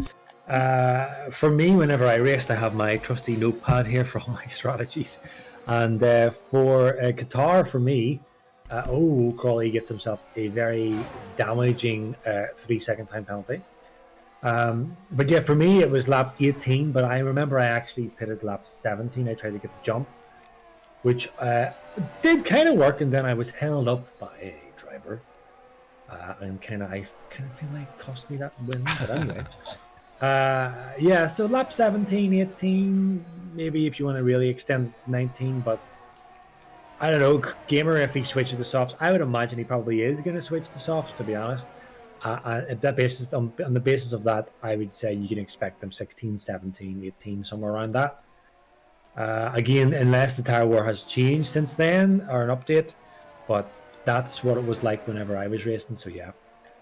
Speaker 2: for me, whenever I raced, I have my trusty notepad here for all my strategies. And for Qatar, for me, Crawley gets himself a very damaging 3-second time penalty. But yeah, for me, it was lap 18, but I remember I actually pitted lap 17. I tried to get the jump, which did kind of work, and then I was held up by a driver. And I feel like it cost me that win, but anyway. Yeah, so lap 17, 18, maybe if you want to really extend it to 19, but I don't know, gamer, if he switches to softs, I would imagine he probably is going to switch to softs, to be honest. At that basis, on the basis of that, I would say you can expect them 16, 17, 18, somewhere around that. Again, unless the tire war has changed since then, or an update, but that's what it was like whenever I was racing, so yeah.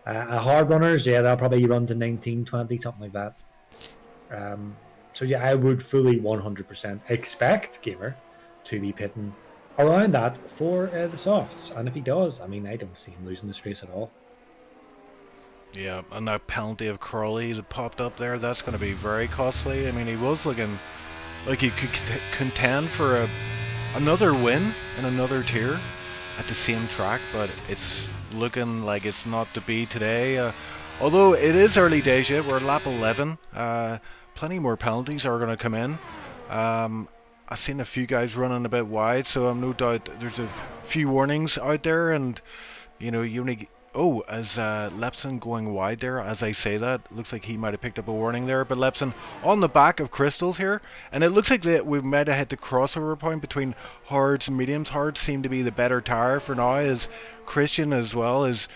Speaker 2: Hard runners, yeah, they'll probably run to 19, 20, something like that. So yeah, I would fully 100% expect Gamer to be pitting around that for the softs, and if he does, I mean, I don't see him losing this race at all.
Speaker 3: Yeah, and that penalty of Crawley that popped up there, that's going to be very costly. I mean, he was looking like he could contend for another win in another tier at the same track, but it's looking like it's not to be today. Although it is early days yet, we're at lap 11. Plenty more penalties are going to come in. I've seen a few guys running a bit wide, so I'm no doubt there's a few warnings out there, and you know, you only... Oh, as Lepson going wide there, as I say that, looks like he might have picked up a warning there, but Lepson on the back of Crystals here, and it looks like that we might have hit the crossover point between hards and mediums. Hards seem to be the better tire for now, as Christian as well, as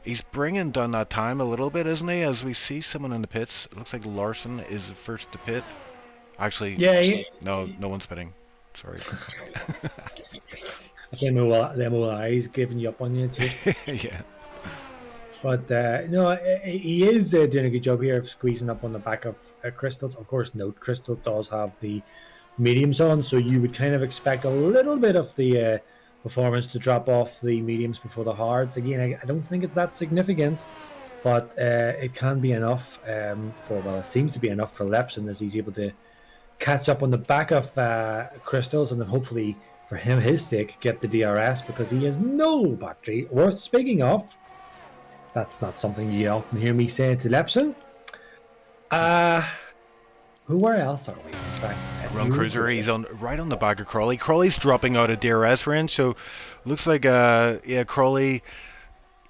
Speaker 3: he's bringing down that time a little bit, isn't he, as we see someone in the pits. It looks like Larson is the first to pit. Actually, yeah, no one's pitting, sorry.
Speaker 2: I think them old eyes giving you up on you, Chief.
Speaker 3: Yeah.
Speaker 2: But no, he is doing a good job here of squeezing up on the back of Crystals. Of course, note Crystal does have the mediums on, so you would kind of expect a little bit of the performance to drop off the mediums before the hards. Again, I don't think it's that significant, but it can be enough it seems to be enough for Lepson, as he's able to catch up on the back of Crystals, and then hopefully for him, his sake, get the DRS, because he has no battery worth speaking of. That's not something you often hear me say to Lepson. Where else are we? In fact,
Speaker 3: Run Cruiser, he's right on the back of Crawley. Crawley's dropping out of DRS range, so looks like Crawley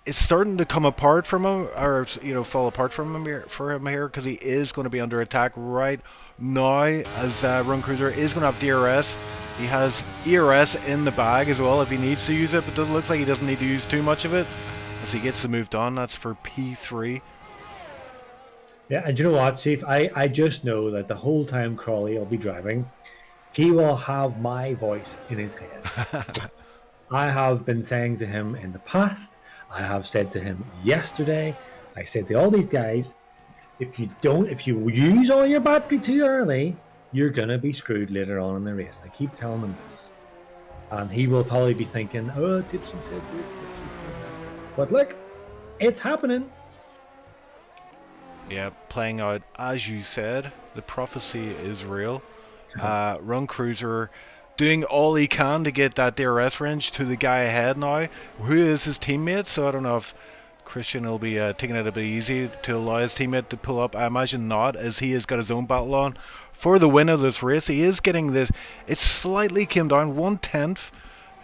Speaker 3: is starting to come apart from him, or fall apart from him here, because he is going to be under attack right now, as Run Cruiser is going to have DRS. He has ERS in the bag as well if he needs to use it, but it looks like he doesn't need to use too much of it. As he gets to move on, that's for P3.
Speaker 2: Yeah, and you know what, Chief? I just know that the whole time Crawley will be driving, he will have my voice in his head. I have been saying to him in the past, I have said to him yesterday, I said to all these guys, if you use all your battery too early, you're going to be screwed later on in the race. I keep telling him this. And he will probably be thinking, oh, Tipsy said this, Tipsy said that. But look, it's happening.
Speaker 3: Yeah, playing out as you said. The prophecy is real. Run Cruiser doing all he can to get that DRS range to the guy ahead now, who is his teammate. So I don't know if Christian will be taking it a bit easy to allow his teammate to pull up. I imagine not, as he has got his own battle on for the win of this race. He is getting this. It slightly came down 1/10.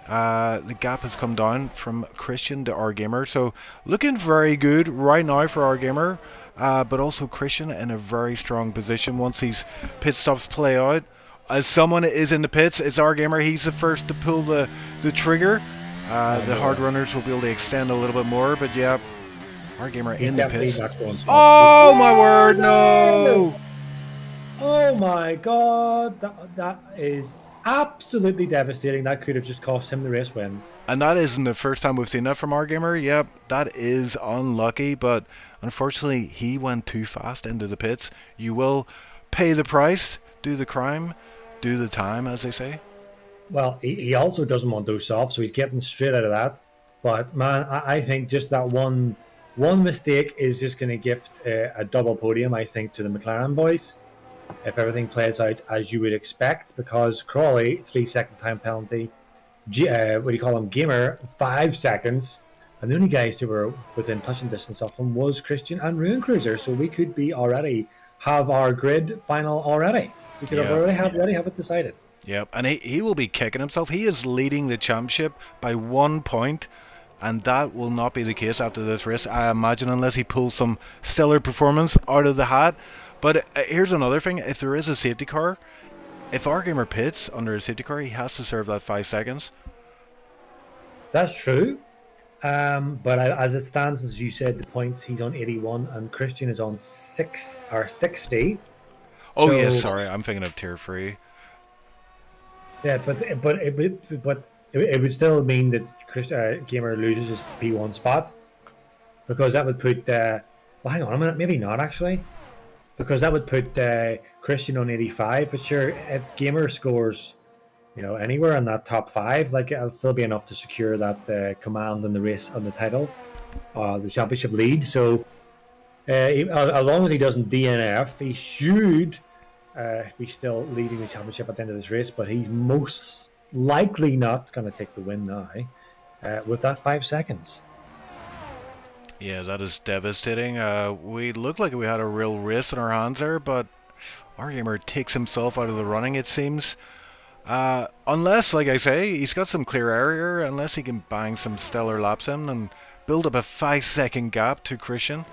Speaker 3: The gap has come down from Christian to our gamer, so looking very good right now for our gamer. But also Christian in a very strong position once these pit stops play out. As someone is in the pits, it's our gamer. He's the first to pull the trigger. The hard runners will be able to extend a little bit more, but yeah, our gamer in the pits. Oh my word, no!
Speaker 2: Oh my god, that is absolutely devastating. That could have just cost him the race win.
Speaker 3: And that isn't the first time we've seen that from our gamer. Yep, that is unlucky, but unfortunately he went too fast into the pits. You will pay the price, do the crime, do the time, as they say.
Speaker 2: Well, he also doesn't want those softs, so he's getting straight out of that. But man, I think just that one mistake is just going to gift a double podium, I think, to the McLaren boys, if everything plays out as you would expect, because Crawley, 3-second time penalty, what do you call him, Gamer, 5 seconds, and the only guys who were within touching distance of him was Christian and Ruin Cruiser, so we could be already have our grid final already. We could already have it decided.
Speaker 3: Yep, and he will be kicking himself. He is leading the championship by 1 point, and that will not be the case after this race, I imagine, unless he pulls some stellar performance out of the hat. But here's another thing: if there is a safety car, if our gamer pits under a safety car, he has to serve that 5 seconds.
Speaker 2: That's true. But as it stands, as you said, the points, he's on 81 and Christian is on 60.
Speaker 3: Oh,
Speaker 2: so,
Speaker 3: yes, sorry, I'm thinking of Tier 3.
Speaker 2: Yeah, but it would still mean that Gamer loses his P1 spot, because that would put well, hang on a minute, maybe not actually, because that would put Christian on 85. But sure, if Gamer scores, anywhere in that top 5, like, it'll still be enough to secure that command in the race on the title, the championship lead. So as long as he doesn't DNF, he should be still leading the championship at the end of this race. But he's most likely not going to take the win now with that 5 seconds.
Speaker 3: Yeah, that is devastating. We looked like we had a real race in our hands there, but our gamer takes himself out of the running, it seems. Unless, like I say, he's got some clear area, unless he can bang some stellar laps in and build up a 5-second gap to Christian.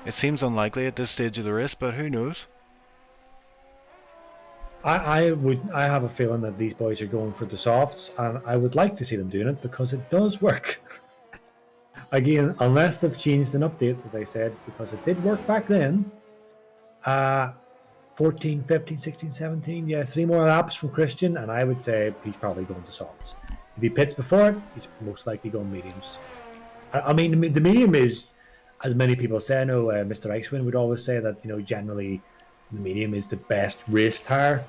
Speaker 3: It seems unlikely at this stage of the race, but who knows?
Speaker 2: I have a feeling that these boys are going for the softs, and I would like to see them doing it because it does work. Again, unless they've changed an update, as I said, because it did work back then. 14, 15, 16, 17, yeah, 3 more laps from Christian, and I would say he's probably going to softs. If he pits before it, he's most likely going mediums. I mean, the medium is, as many people say, I know Mr. Icewind would always say that, generally the medium is the best race tire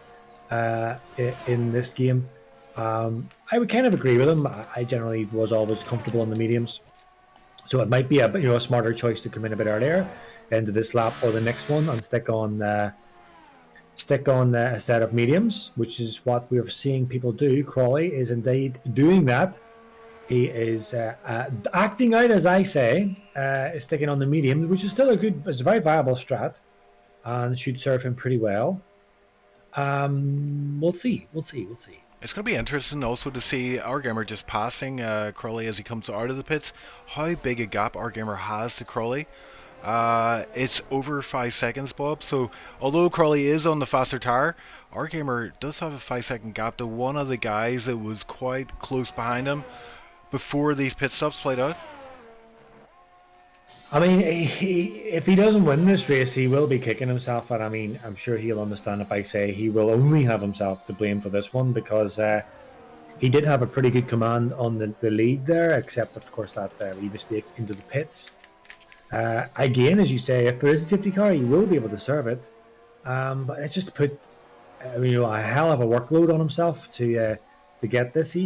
Speaker 2: in this game. I would kind of agree with him. I generally was always comfortable on the mediums. So it might be a smarter choice to come in a bit earlier into this lap or the next one and stick on a set of mediums, which is what we're seeing people do. Crawley is indeed doing that. He is acting out, as I say, sticking on the medium, which is still it's a very viable strat and should serve him pretty well. We'll see.
Speaker 3: It's going to be interesting also to see our gamer just passing Crawley as he comes out of the pits. How big a gap our gamer has to Crawley. It's over 5 seconds, Bob. So although Crawley is on the faster tire, our gamer does have a 5-second gap to one of the guys that was quite close behind him before these pit stops played out.
Speaker 2: I mean, if he doesn't win this race, he will be kicking himself. And I mean, I'm sure he'll understand if I say he will only have himself to blame for this one, because he did have a pretty good command on the lead there, except, of course, that wee mistake into the pits. Again, as you say, if there is a safety car, he will be able to serve it. But it's just put a hell of a workload on himself to get this.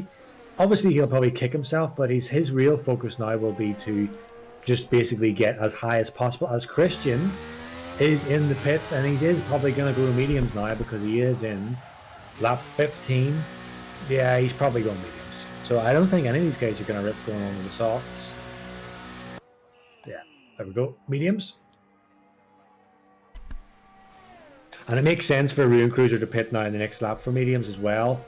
Speaker 2: Obviously, he'll probably kick himself, but his real focus now will be to just basically get as high as possible, as Christian is in the pits, and he is probably going to go mediums now because he is in lap 15. Yeah, he's probably going mediums. So I don't think any of these guys are going to risk going on to the softs. Yeah, there we go. Mediums. And it makes sense for a Ruin Cruiser to pit now in the next lap for mediums as well.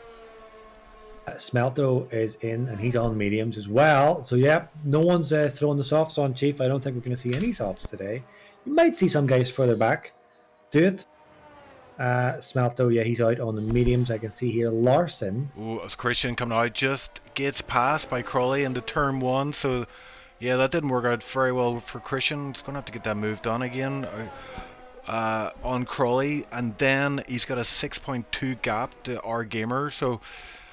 Speaker 2: Smelto is in, and he's on mediums as well. So yeah, no one's throwing the softs on, Chief. I don't think we're going to see any softs today. You might see some guys further back do it. Smelto, yeah, he's out on the mediums. I can see here Larson.
Speaker 3: Ooh, as Christian coming out, just gets passed by Crawley into turn 1. So yeah, that didn't work out very well for Christian. He's going to have to get that move done again on Crawley. And then he's got a 6.2 gap to our gamer. So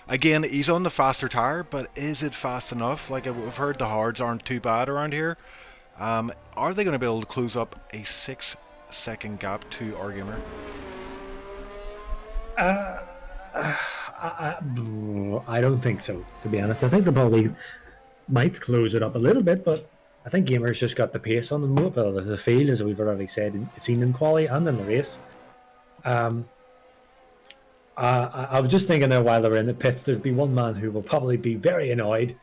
Speaker 3: again, he's on the faster tire, but is it fast enough? Like, we've heard the hards aren't too bad around here. Are they going to be able to close up a 6-second gap to our gamer?
Speaker 2: I don't think so, to be honest. I think they probably might close it up a little bit, but I think Gamer's just got the pace on them up the field, as we've already seen in quali and in the race. I was just thinking there while they were in the pits, there'd be one man who will probably be very annoyed,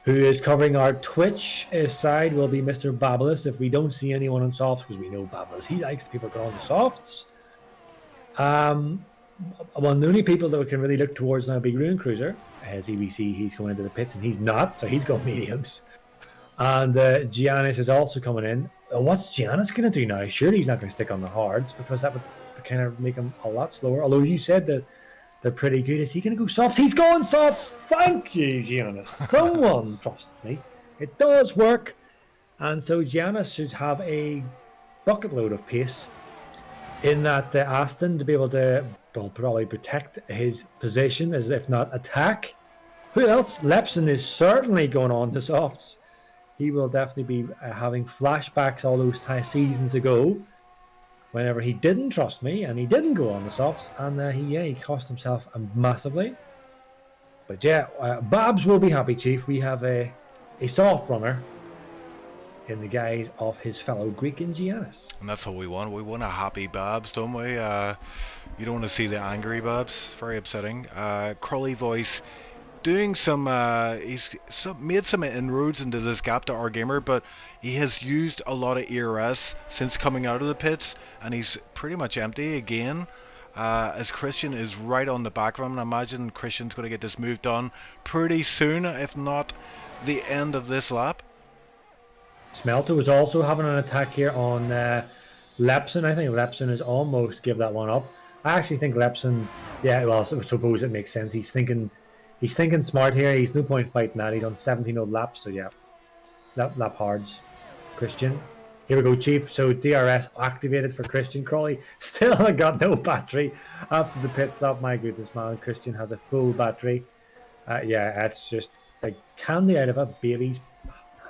Speaker 2: who is covering our Twitch side, will be Mr. Babulus, if we don't see anyone on softs, because we know Babulus, he likes people going on the softs. Well, the only people that we can really look towards now, Big Ruin Cruiser, as EBC, he's going into the pits, and he's not, so he's got mediums. And Giannis is also coming in. What's Giannis going to do now? Surely he's not going to stick on the hards, because that would kind of make him a lot slower. Although you said that they're pretty good. Is he going to go softs? He's going softs! Thank you, Giannis. Someone trusts me. It does work. And so Giannis should have a bucket load of pace in that Aston to be able to probably protect his position, as if not attack. Who else? Lepson is certainly going on to softs. He will definitely be having flashbacks all those seasons ago, whenever he didn't trust me and he didn't go on the softs, and he cost himself massively. But yeah, Babs will be happy, Chief. We have a soft runner in the guise of his fellow Greek in Giannis.
Speaker 3: And that's what we want. We want a happy Babs, don't we? You don't want to see the angry Babs. Very upsetting. Crawley voice doing some he's made some inroads into this gap to our gamer, but he has used a lot of ERS since coming out of the pits, and he's pretty much empty again, as Christian is right on the back of him. And I imagine Christian's going to get this move done pretty soon, if not the end of this lap.
Speaker 2: Smelto is also having an attack here on Lepson. I think Lepson is almost give that one up. I actually think Lepson, yeah, well, I suppose it makes sense. He's thinking smart here. He's no point fighting that. He's on 17 old laps, so yeah. Lap hards. Christian. Here we go, Chief. So DRS activated for Christian. Crawley still got no battery after the pit stop. My goodness, man. Christian has a full battery. Yeah, it's just like candy out of a baby's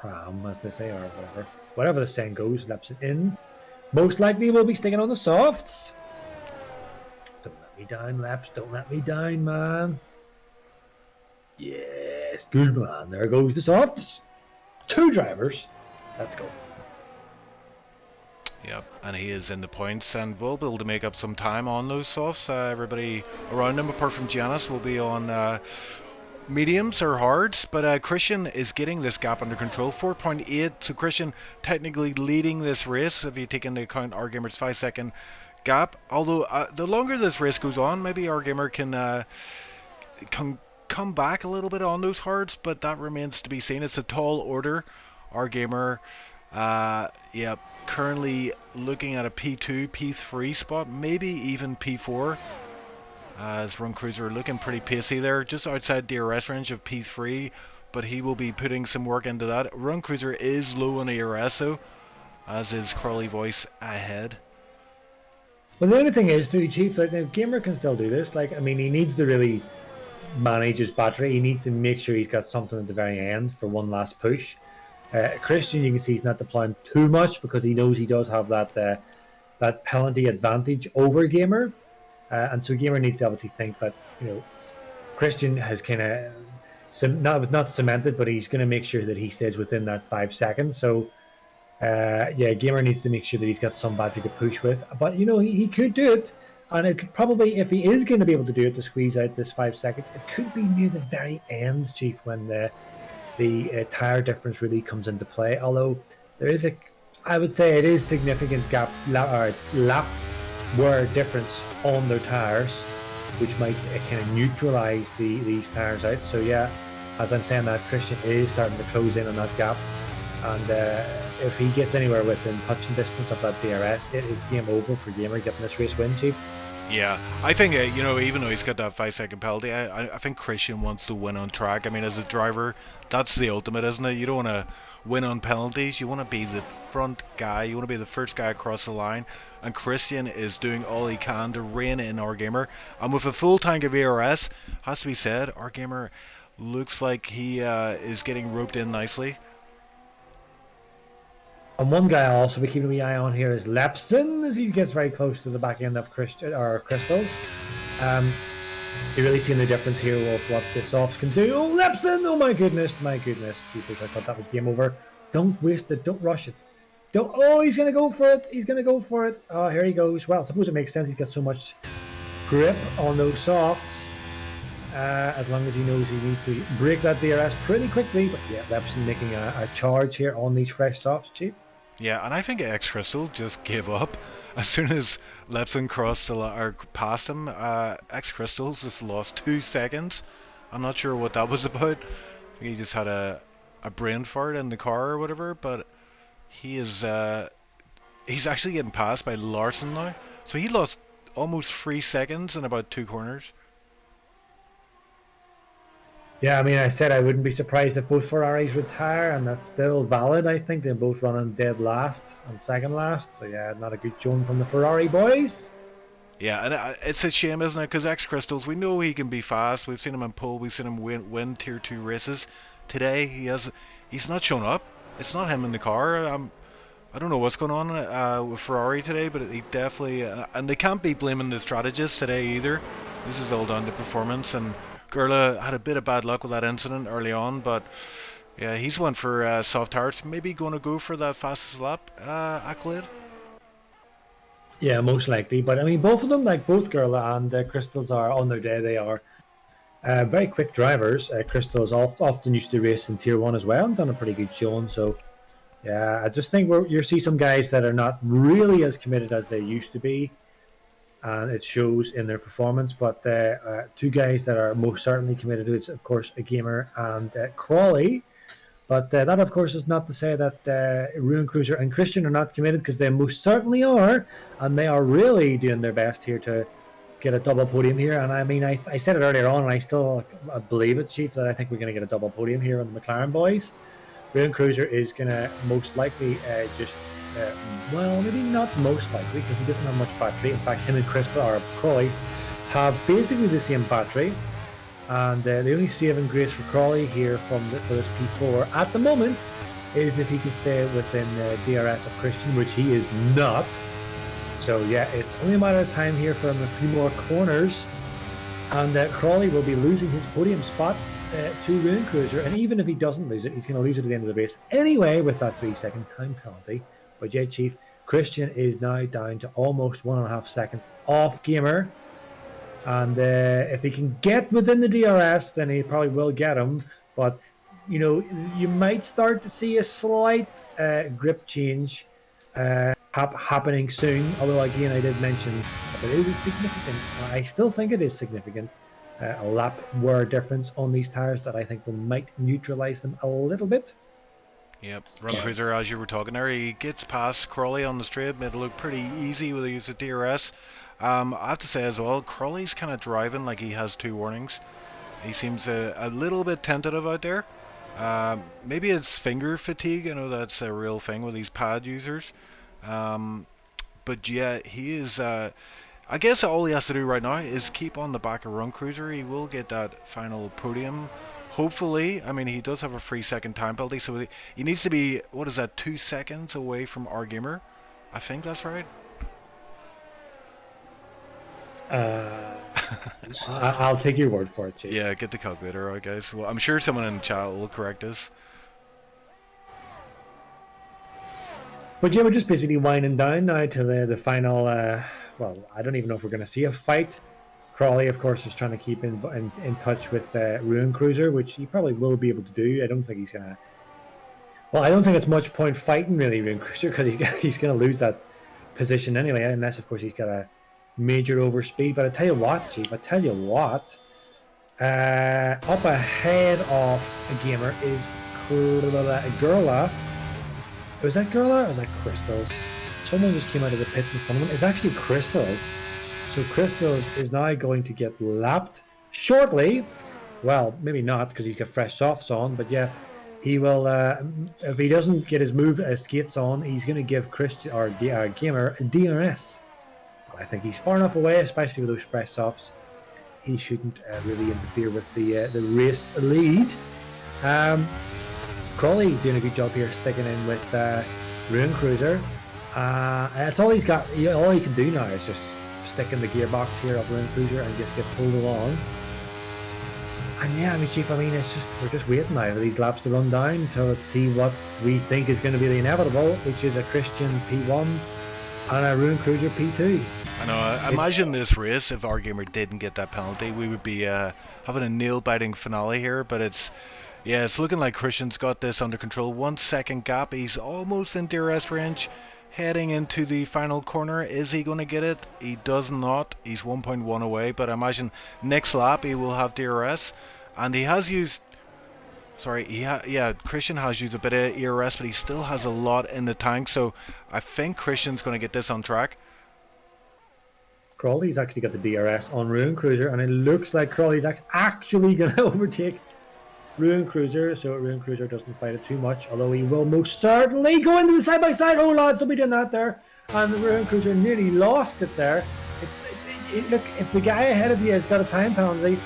Speaker 2: pram, as they say, or whatever. Whatever the saying goes, Lepson in. Most likely will be sticking on the softs. Don't let me down, Leps. Don't let me down, man. Yes, good man. There goes the softs. 2 drivers. Let's go.
Speaker 3: Yep, and he is in the points, and we'll be able to make up some time on those softs. Everybody around him, apart from Giannis, will be on mediums or hards, but Christian is getting this gap under control. 4.8, so Christian technically leading this race if you take into account our gamer's 5-second gap. Although the longer this race goes on, maybe our gamer can come back a little bit on those hards, but that remains to be seen. It's a tall order. Our gamer, yeah, currently looking at a P2, P3 spot, maybe even P4. As Run Cruiser looking pretty pacey there, just outside DRS range of P3, but he will be putting some work into that. Run Cruiser is low on ERS though, as is Crawley Voice ahead.
Speaker 2: Well, the only thing is, too, Chief, like the gamer can still do this. Like, I mean, he needs to really manage his battery. He needs to make sure he's got something at the very end for one last push. Christian, you can see he's not deploying too much because he knows he does have that penalty advantage over gamer. And so gamer needs to obviously think that, you know, Christian has kind of not cemented, but he's going to make sure that he stays within that 5 seconds. So Yeah, Gamer needs to make sure that he's got some battery to push with. But, you know, he could do it. And it's probably, if he is going to be able to do it, to squeeze out this 5 seconds, it could be near the very end, Chief, when the tire difference really comes into play. Although there is I would say it is significant lap wear difference on their tires, which might kind of neutralize these tires out. So yeah, as I'm saying that, Christian is starting to close in on that gap. And if he gets anywhere within touching distance of that DRS, it is game over for Gamer getting this race win, Chief.
Speaker 3: Yeah, I think, you know, even though he's got that 5-second penalty, I think Christian wants to win on track. I mean, as a driver, that's the ultimate, isn't it? You don't want to win on penalties. You want to be the front guy. You want to be the first guy across the line. And Christian is doing all he can to rein in our Gamer. And with a full tank of ERS, has to be said, our Gamer looks like he is getting roped in nicely.
Speaker 2: And one guy I'll also be keeping an eye on here is Lepson, as he gets very close to the back end of Crystals. You're really seeing the difference here of what the softs can do. Oh, Lepson! Oh my goodness, Keepers, I thought that was game over. Don't waste it, don't rush it. Don't. Oh, he's gonna go for it. He's gonna go for it. Oh, here he goes. Well, I suppose it makes sense. He's got so much grip on those softs. As long as he knows he needs to break that DRS pretty quickly. But yeah, Lepson making a charge here on these fresh softs, Chief.
Speaker 3: Yeah, and I think X Crystal just gave up as soon as Lepson crossed or passed him. X Crystal's just lost 2 seconds. I'm not sure what that was about. I think he just had a brain fart in the car or whatever. But he is he's actually getting passed by Larson now. So he lost almost 3 seconds in about 2 corners.
Speaker 2: Yeah, I mean, I said I wouldn't be surprised if both Ferraris retire, and that's still valid. I think they're both running dead last and second last. So yeah, not a good showing from the Ferrari boys.
Speaker 3: Yeah, and it's a shame, isn't it? Because X Crystals, we know he can be fast. We've seen him in pole. We've seen him win tier 2 races. Today, he's not shown up. It's not him in the car. I don't know what's going on with Ferrari today, but he definitely... and they can't be blaming the strategist today either. This is all down to performance, and Gurla had a bit of bad luck with that incident early on, but yeah, he's went for soft tires. Maybe going to go for that fastest lap accolade.
Speaker 2: Yeah, most likely. But I mean, both of them, like both Gurla and Crystals, are on their day. They are very quick drivers. Crystals often used to race in Tier 1 as well and done a pretty good showing. So yeah, I just think you'll see some guys that are not really as committed as they used to be, and it shows in their performance. But 2 guys that are most certainly committed to it is, of course, a Gamer and Crawley. But that, of course, is not to say that Ruin Cruiser and Christian are not committed, because they most certainly are, and they are really doing their best here to get a double podium here. And I mean, I said it earlier on, and I still believe it, Chief, that I think we're going to get a double podium here on the McLaren boys. Ruin Cruiser is going to most likely well, maybe not most likely, because he doesn't have much battery. In fact, him and Crystal, or Crawley, have basically the same battery. And the only saving grace for Crawley here for this P4 at the moment is if he can stay within DRS of Christian, which he is not. So yeah, it's only a matter of time here for him, a few more corners, and Crawley will be losing his podium spot to Ruin Cruiser. And even if he doesn't lose it, he's going to lose it at the end of the race anyway with that 3-second time penalty. But yeah, Chief, Christian is now down to almost 1.5 seconds off Gamer. And if he can get within the DRS, then he probably will get him. But, you know, you might start to see a slight grip change happening soon. Although, again, I did mention that it is significant. I still think it is significant. A lap wear difference on these tires that I think might neutralize them a little bit.
Speaker 3: Yep, Run Cruiser, as you were talking there, he gets past Crawley on the straight, made it look pretty easy with the use of DRS. I have to say as well, Crawley's kind of driving like he has 2 warnings. He seems a little bit tentative out there. Maybe it's finger fatigue. I know that's a real thing with these pad users. But yeah, he is... I guess all he has to do right now is keep on the back of Run Cruiser. He will get that final podium. Hopefully. I mean, he does have a 3-second time penalty, so he needs to be, what is that, 2 seconds away from our Gamer? I think that's right.
Speaker 2: I'll take your word for it, Chief.
Speaker 3: Yeah, get the calculator out, guys. Well, I'm sure someone in the chat will correct us.
Speaker 2: But yeah, we're just basically winding down now to the final. Well, I don't even know if we're going to see a fight. Crawley, of course, is trying to keep in touch with Ruin Cruiser, which he probably will be able to do. I don't think he's going to. Well, I don't think it's much point fighting really Ruin Cruiser because he's going to lose that position anyway, unless of course he's got a major overspeed. But I tell you what, Chief, up ahead of a gamer is Gurla. Was that Gurla or was that Crystals? Someone just came out of the pits in front of him. It's actually Crystals. So Crystals is now going to get lapped shortly. Well, maybe not because he's got fresh softs on, but yeah, he will. If he doesn't get his skates on, he's going to give Christian or Gamer a DRS. I think he's far enough away, especially with those fresh softs. He shouldn't really interfere with the race lead. Crawley doing a good job here, sticking in with Ruin Cruiser. That's all he's got. All he can do now is just stick in the gearbox here of Ruin Cruiser and just get pulled along. And yeah, I mean, Chief, it's just we're just waiting now for these laps to run down to see what we think is going to be the inevitable, which is a Christian P1 and a Ruin Cruiser P2.
Speaker 3: I know. Imagine this race if our gamer didn't get that penalty, we would be having a nail-biting finale here. But it's looking like Christian's got this under control. 1 second gap. He's almost in DRS range. Heading into the final corner. Is he going to get it? He does not. He's 1.1 away. But I imagine next lap he will have DRS. And he has used... Sorry, Christian has used a bit of ERS, but he still has a lot in the tank. So I think Christian's going to get this on track.
Speaker 2: Crawley's actually got the DRS on Ruin Cruiser, and it looks like Crawley's actually going to overtake Ruin Cruiser, so Ruin Cruiser doesn't fight it too much, although he will most certainly go into the side-by-side. Oh, lads, don't be doing that there. And the Ruin Cruiser nearly lost it there. Look, if the guy ahead of you has got a time penalty,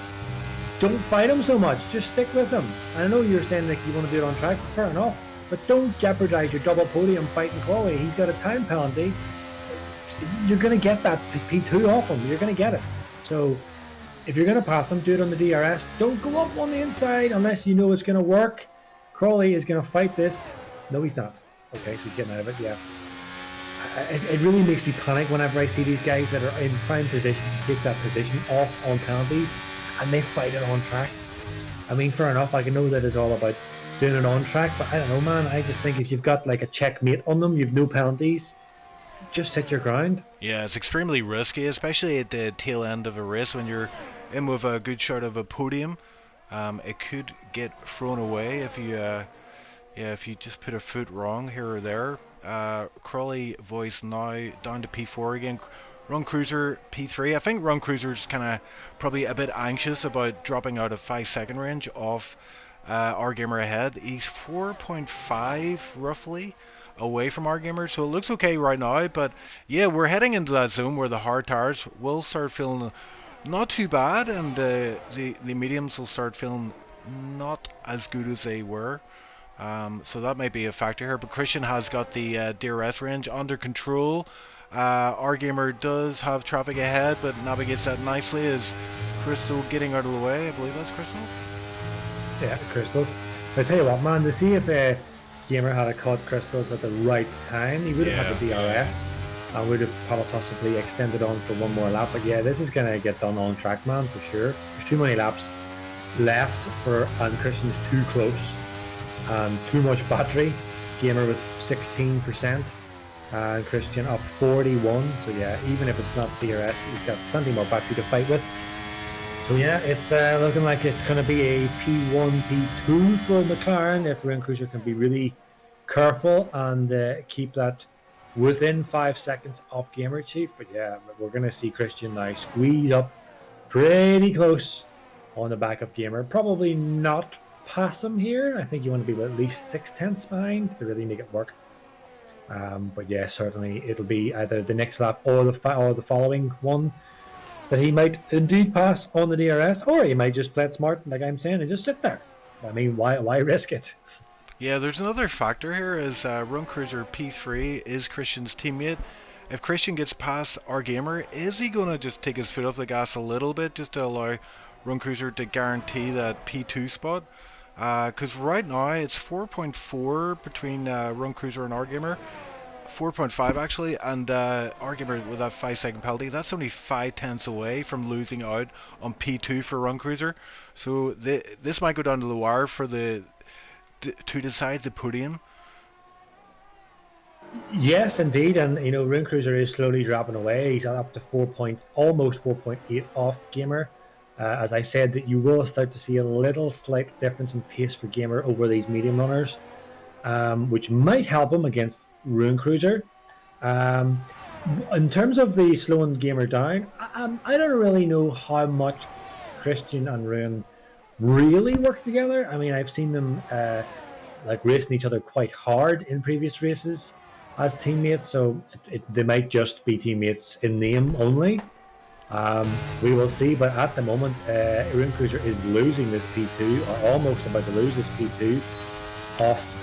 Speaker 2: don't fight him so much. Just stick with him. I know you're saying that you want to do it on track, fair enough, but don't jeopardize your double podium fighting Crawley. He's got a time penalty. You're going to get that P2 off him. You're going to get it. So if you're going to pass him, do it on the DRS. Don't go up on the inside unless you know it's going to work. Crawley is going to fight this. No, he's not. Okay, so he's getting out of it, yeah. It really makes me panic whenever I see these guys that are in prime position to take that position off on penalties and they fight it on track. I mean, fair enough, I can know that it's all about doing it on track, but I don't know, man. I just think if you've got like a checkmate on them, you've no penalties, just sit your ground. Yeah,
Speaker 3: it's extremely risky, especially at the tail end of a race when you're in with a good shot of a podium. It could get thrown away if you just put a foot wrong here or there. Crawley voice now down to P4 again. Run Cruiser P3. I think Run Cruiser's kind of probably a bit anxious about dropping out of 5-second range off our gamer ahead. He's 4.5 roughly away from our gamer, so it looks okay right now. But yeah, we're heading into that zone where the hard tires will start feeling not too bad, and the mediums will start feeling not as good as they were. So that might be a factor here. But Christian has got the DRS range under control. Our gamer does have traffic ahead, but navigates that nicely. Is Crystal getting out of the way? I believe that's Crystal.
Speaker 2: Yeah, Crystals. I tell you what, man, to see if gamer had caught Crystals at the right time, he would have had the DRS and would have possibly extended on for one more lap. But yeah, this is going to get done on track, man, for sure. There's too many laps left and Christian's too close. Too much battery. Gamer with 16%. Christian up 41. So yeah, even if it's not DRS, he's got plenty more battery to fight with. So yeah, it's looking like it's going to be a P1, P2 for McLaren if Ruin Cruiser can be really careful and keep that within 5 seconds off Gamer Chief. But yeah, we're going to see Christian now squeeze up pretty close on the back of Gamer. Probably not pass him here. I think you want to be at least 0.6 behind to really make it work. But yeah, certainly it'll be either the next lap or the following one that he might indeed pass on the DRS, or he might just play it smart, like I'm saying, and just sit there. I mean, why risk it?
Speaker 3: Yeah, there's another factor here is Run Cruiser P3 is Christian's teammate. If Christian gets past our gamer, is he going to just take his foot off the gas a little bit just to allow Run Cruiser to guarantee that P2 spot? Because right now it's 4.4 between Run Cruiser and our gamer. 4.5 actually, and Argumer with that 5-second penalty, that's only 5/10 away from losing out on P2 for Run Cruiser. So this might go down to the wire for to decide the podium.
Speaker 2: Yes, indeed, and you know, Rune Cruiser is slowly dropping away. He's up to almost 4.8 off Gamer. As I said, that you will start to see a little slight difference in pace for Gamer over these medium runners, which might help him against Rune Cruiser. In terms of the slowing Gamer down, I don't really know how much Christian and Rune really work together. I mean, I've seen them like racing each other quite hard in previous races as teammates, so they might just be teammates in name only. We will see, but at the moment, Rune Cruiser is losing this P2, or almost about to lose this P2 off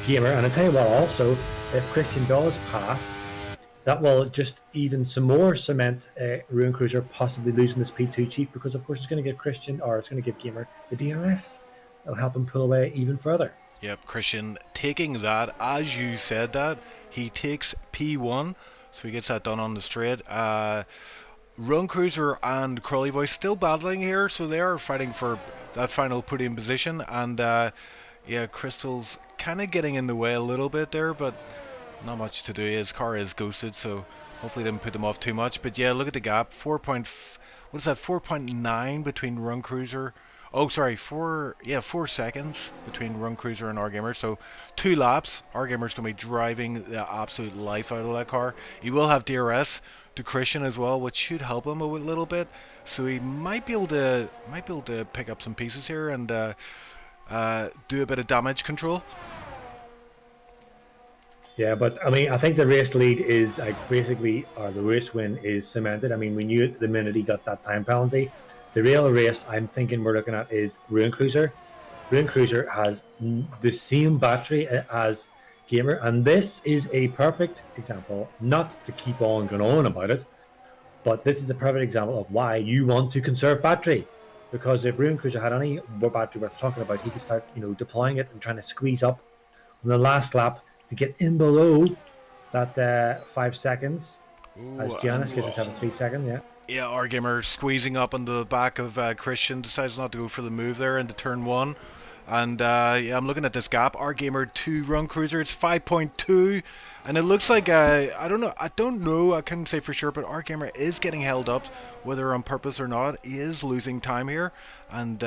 Speaker 2: Gamer. And I tell you what, also, if Christian does pass, that will just even some more cement Rune Cruiser possibly losing this P2 chief, because of course it's going to give Christian, or it's going to give Gamer the DRS. It'll help him pull away even further.
Speaker 3: Yep, Christian taking that, as you said that, he takes P1, so he gets that done on the straight. Run Cruiser and Crawley Boy still battling here, so they are fighting for that final podium position, and yeah, Crystal's kind of getting in the way a little bit there, but not much to do. His car is ghosted, so hopefully didn't put them off too much. But yeah, look at the gap, 4.9 between Run Cruiser. Oh, sorry, 4 seconds between Run Cruiser and Gamer. So 2 laps. Gamer's going to be driving the absolute life out of that car. He will have DRS to Christian as well, which should help him a little bit. So he might be able to pick up some pieces here and do a bit of damage control.
Speaker 2: Yeah, but I mean, I think the race lead is like basically, or the race win is cemented. I mean, we knew it the minute he got that time penalty. The real race I'm thinking we're looking at is Rune Cruiser. Rune Cruiser has the same battery as Gamer, and this is a perfect example, not to keep on going on about it, but this is a perfect example of why you want to conserve battery. Because if Rune Cruiser had any more battery worth talking about, he could start, deploying it and trying to squeeze up on the last lap to get in below that 5 seconds. Ooh, as Giannis gets himself a 3 second, yeah.
Speaker 3: Yeah, Gamer squeezing up into the back of Christian, decides not to go for the move there into turn 1. And yeah, I'm looking at this gap. Gamer to Run Cruiser, it's 5.2, and it looks like I don't know. I couldn't say for sure, but Gamer is getting held up, whether on purpose or not. He is losing time here, and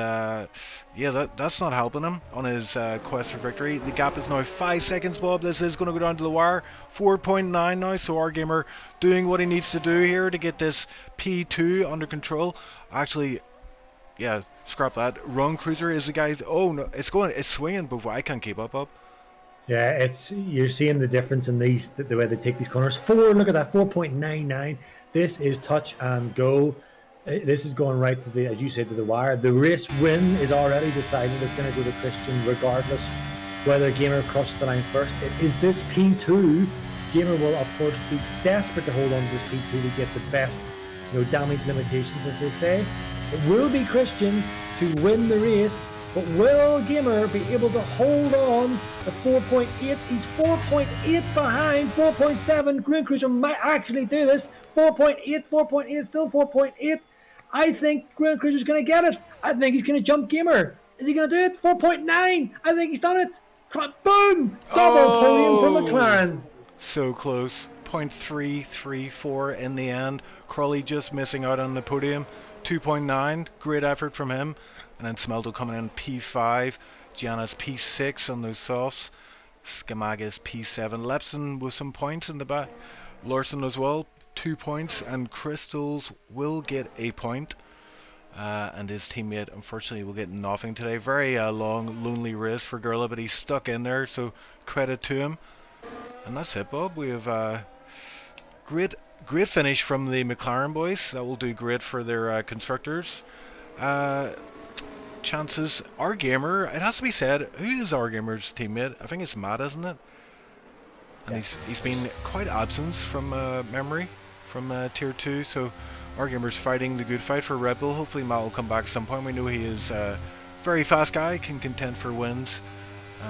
Speaker 3: yeah, that's not helping him on his quest for victory. The gap is now 5 seconds, Bob. This is going to go down to the wire. 4.9 now, so Gamer doing what he needs to do here to get this P2 under control. Actually, yeah, scrap that. Run Cruiser is the guy. Oh no, it's swinging, but I can't keep up.
Speaker 2: Yeah, you're seeing the difference in the way they take these corners. Look at that, 4.99. This is touch and go. This is going right to the, as you said, to the wire. The race win is already decided. It's going to go to Christian, regardless whether Gamer crosses the line first. It is this P2. Gamer will, of course, be desperate to hold on to this P2 to get the best, damage limitations, as they say. It will be Christian to win the race, but will Gamer be able to hold on to 4.8? He's 4.8 behind, 4.7. Rune Cruiser might actually do this. 4.8, still 4.8. I think Rune Cruiser's going to get it. I think he's going to jump Gamer. Is he going to do it? 4.9. I think he's done it. Boom! Double podium for McLaren.
Speaker 3: So close. 0.334 in the end. Crawley just missing out on the podium. 2.9, great effort from him. And then Smelto coming in P5, Giannis P6 on those softs, Skamagas P7, Lepson with some points in the back, Larson as well, 2 points, and Crystals will get a point. And his teammate unfortunately will get nothing today. Very long, lonely race for Gurla, but he's stuck in there, so credit to him. And that's it, Bob. We have great finish from the McLaren boys. That will do great for their constructors. Chances. Gamer, it has to be said, who is Gamer's teammate? I think it's Matt, isn't it? And yeah, he's been quite absent from memory from Tier 2, so Gamer's fighting the good fight for Red Bull. Hopefully Matt will come back at some point. We know he is a very fast guy, can contend for wins,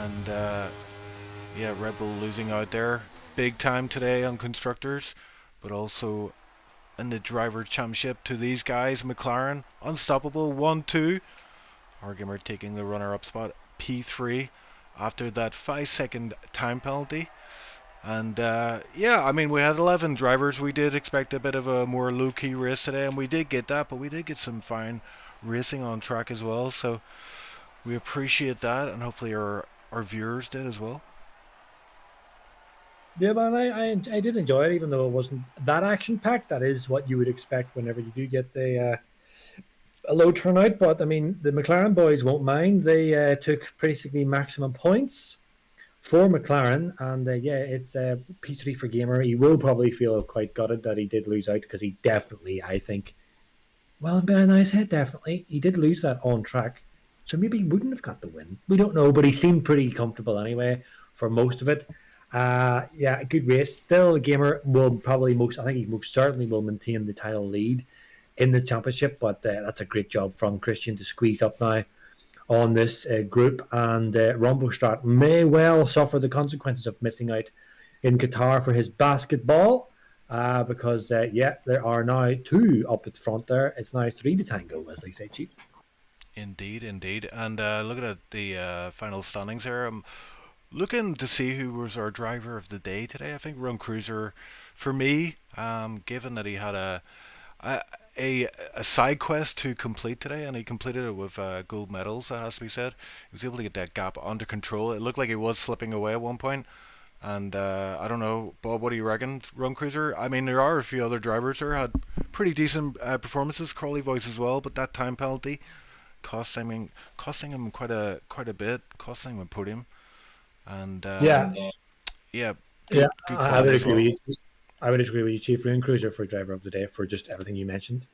Speaker 3: and yeah, Red Bull losing out there. big time today on constructors, but also in the driver championship to these guys. McLaren unstoppable 1-2. Argamer taking the runner-up spot, P3, after that 5-second time penalty. And yeah, I mean, we had 11 drivers. We did expect a bit of a more low-key race today, and we did get that, but we did get some fine racing on track as well. So we appreciate that, and hopefully our viewers did as well.
Speaker 2: Yeah, man, I did enjoy it, even though it wasn't that action packed. That is what you would expect whenever you do get a low turnout. But I mean, the McLaren boys won't mind. They took basically maximum points for McLaren, and yeah, it's P3 for Gamer. He will probably feel quite gutted that he did lose out because he definitely, I think, well, Ben, I said definitely, he did lose that on track, so maybe he wouldn't have got the win. We don't know, but he seemed pretty comfortable anyway for most of it. Yeah, good race. Still, Gamer will probably I think he most certainly will maintain the title lead in the championship, but that's a great job from Christian to squeeze up now on this group. And Rombostrat may well suffer the consequences of missing out in Qatar for his basketball. Because, yeah, there are now 2 up at front there. It's now 3 to tango, as they say, Chief.
Speaker 3: Indeed, indeed. And looking at the final standings there, I'm looking to see who was our driver of the day today. I think Run Cruiser, for me, given that he had a, a side quest to complete today, and he completed it with gold medals, that has to be said. He was able to get that gap under control. It looked like he was slipping away at one point. And I don't know, Bob, what do you reckon? Run Cruiser? I mean, there are a few other drivers there had pretty decent performances. Crawley Voice as well, but that time penalty costing him quite a bit, costing him a podium. And
Speaker 2: Yeah,
Speaker 3: yeah,
Speaker 2: yeah,
Speaker 3: good
Speaker 2: I
Speaker 3: quality
Speaker 2: would
Speaker 3: as
Speaker 2: agree
Speaker 3: well.
Speaker 2: with you. I would agree with you, Chief. Rune Cruiser for driver of the day for just everything you mentioned.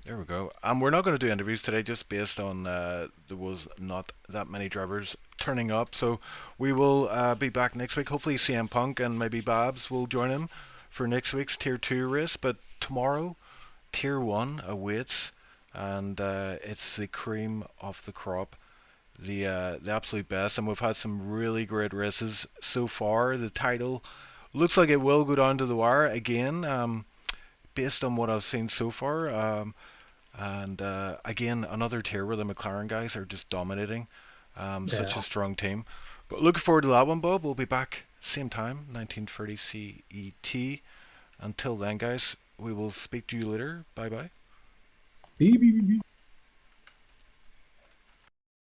Speaker 3: There we go. We're not going to do interviews today just based on there was not that many drivers turning up. So we will be back next week. Hopefully CM Punk and maybe Babs will join him for next week's Tier 2 race. But tomorrow, Tier 1 awaits. And it's the cream of the crop. The absolute best. And we've had some really great races so far. The title looks like it will go down to the wire again. Based on what I've seen so far. And again, another tier where the McLaren guys are just dominating. Such
Speaker 2: Yeah.
Speaker 3: a strong team. But looking forward to that one, Bob. We'll be back same time, 1930 CET. Until then, guys, we will speak to you later. Bye bye.
Speaker 2: Beep, beep, beep, beep.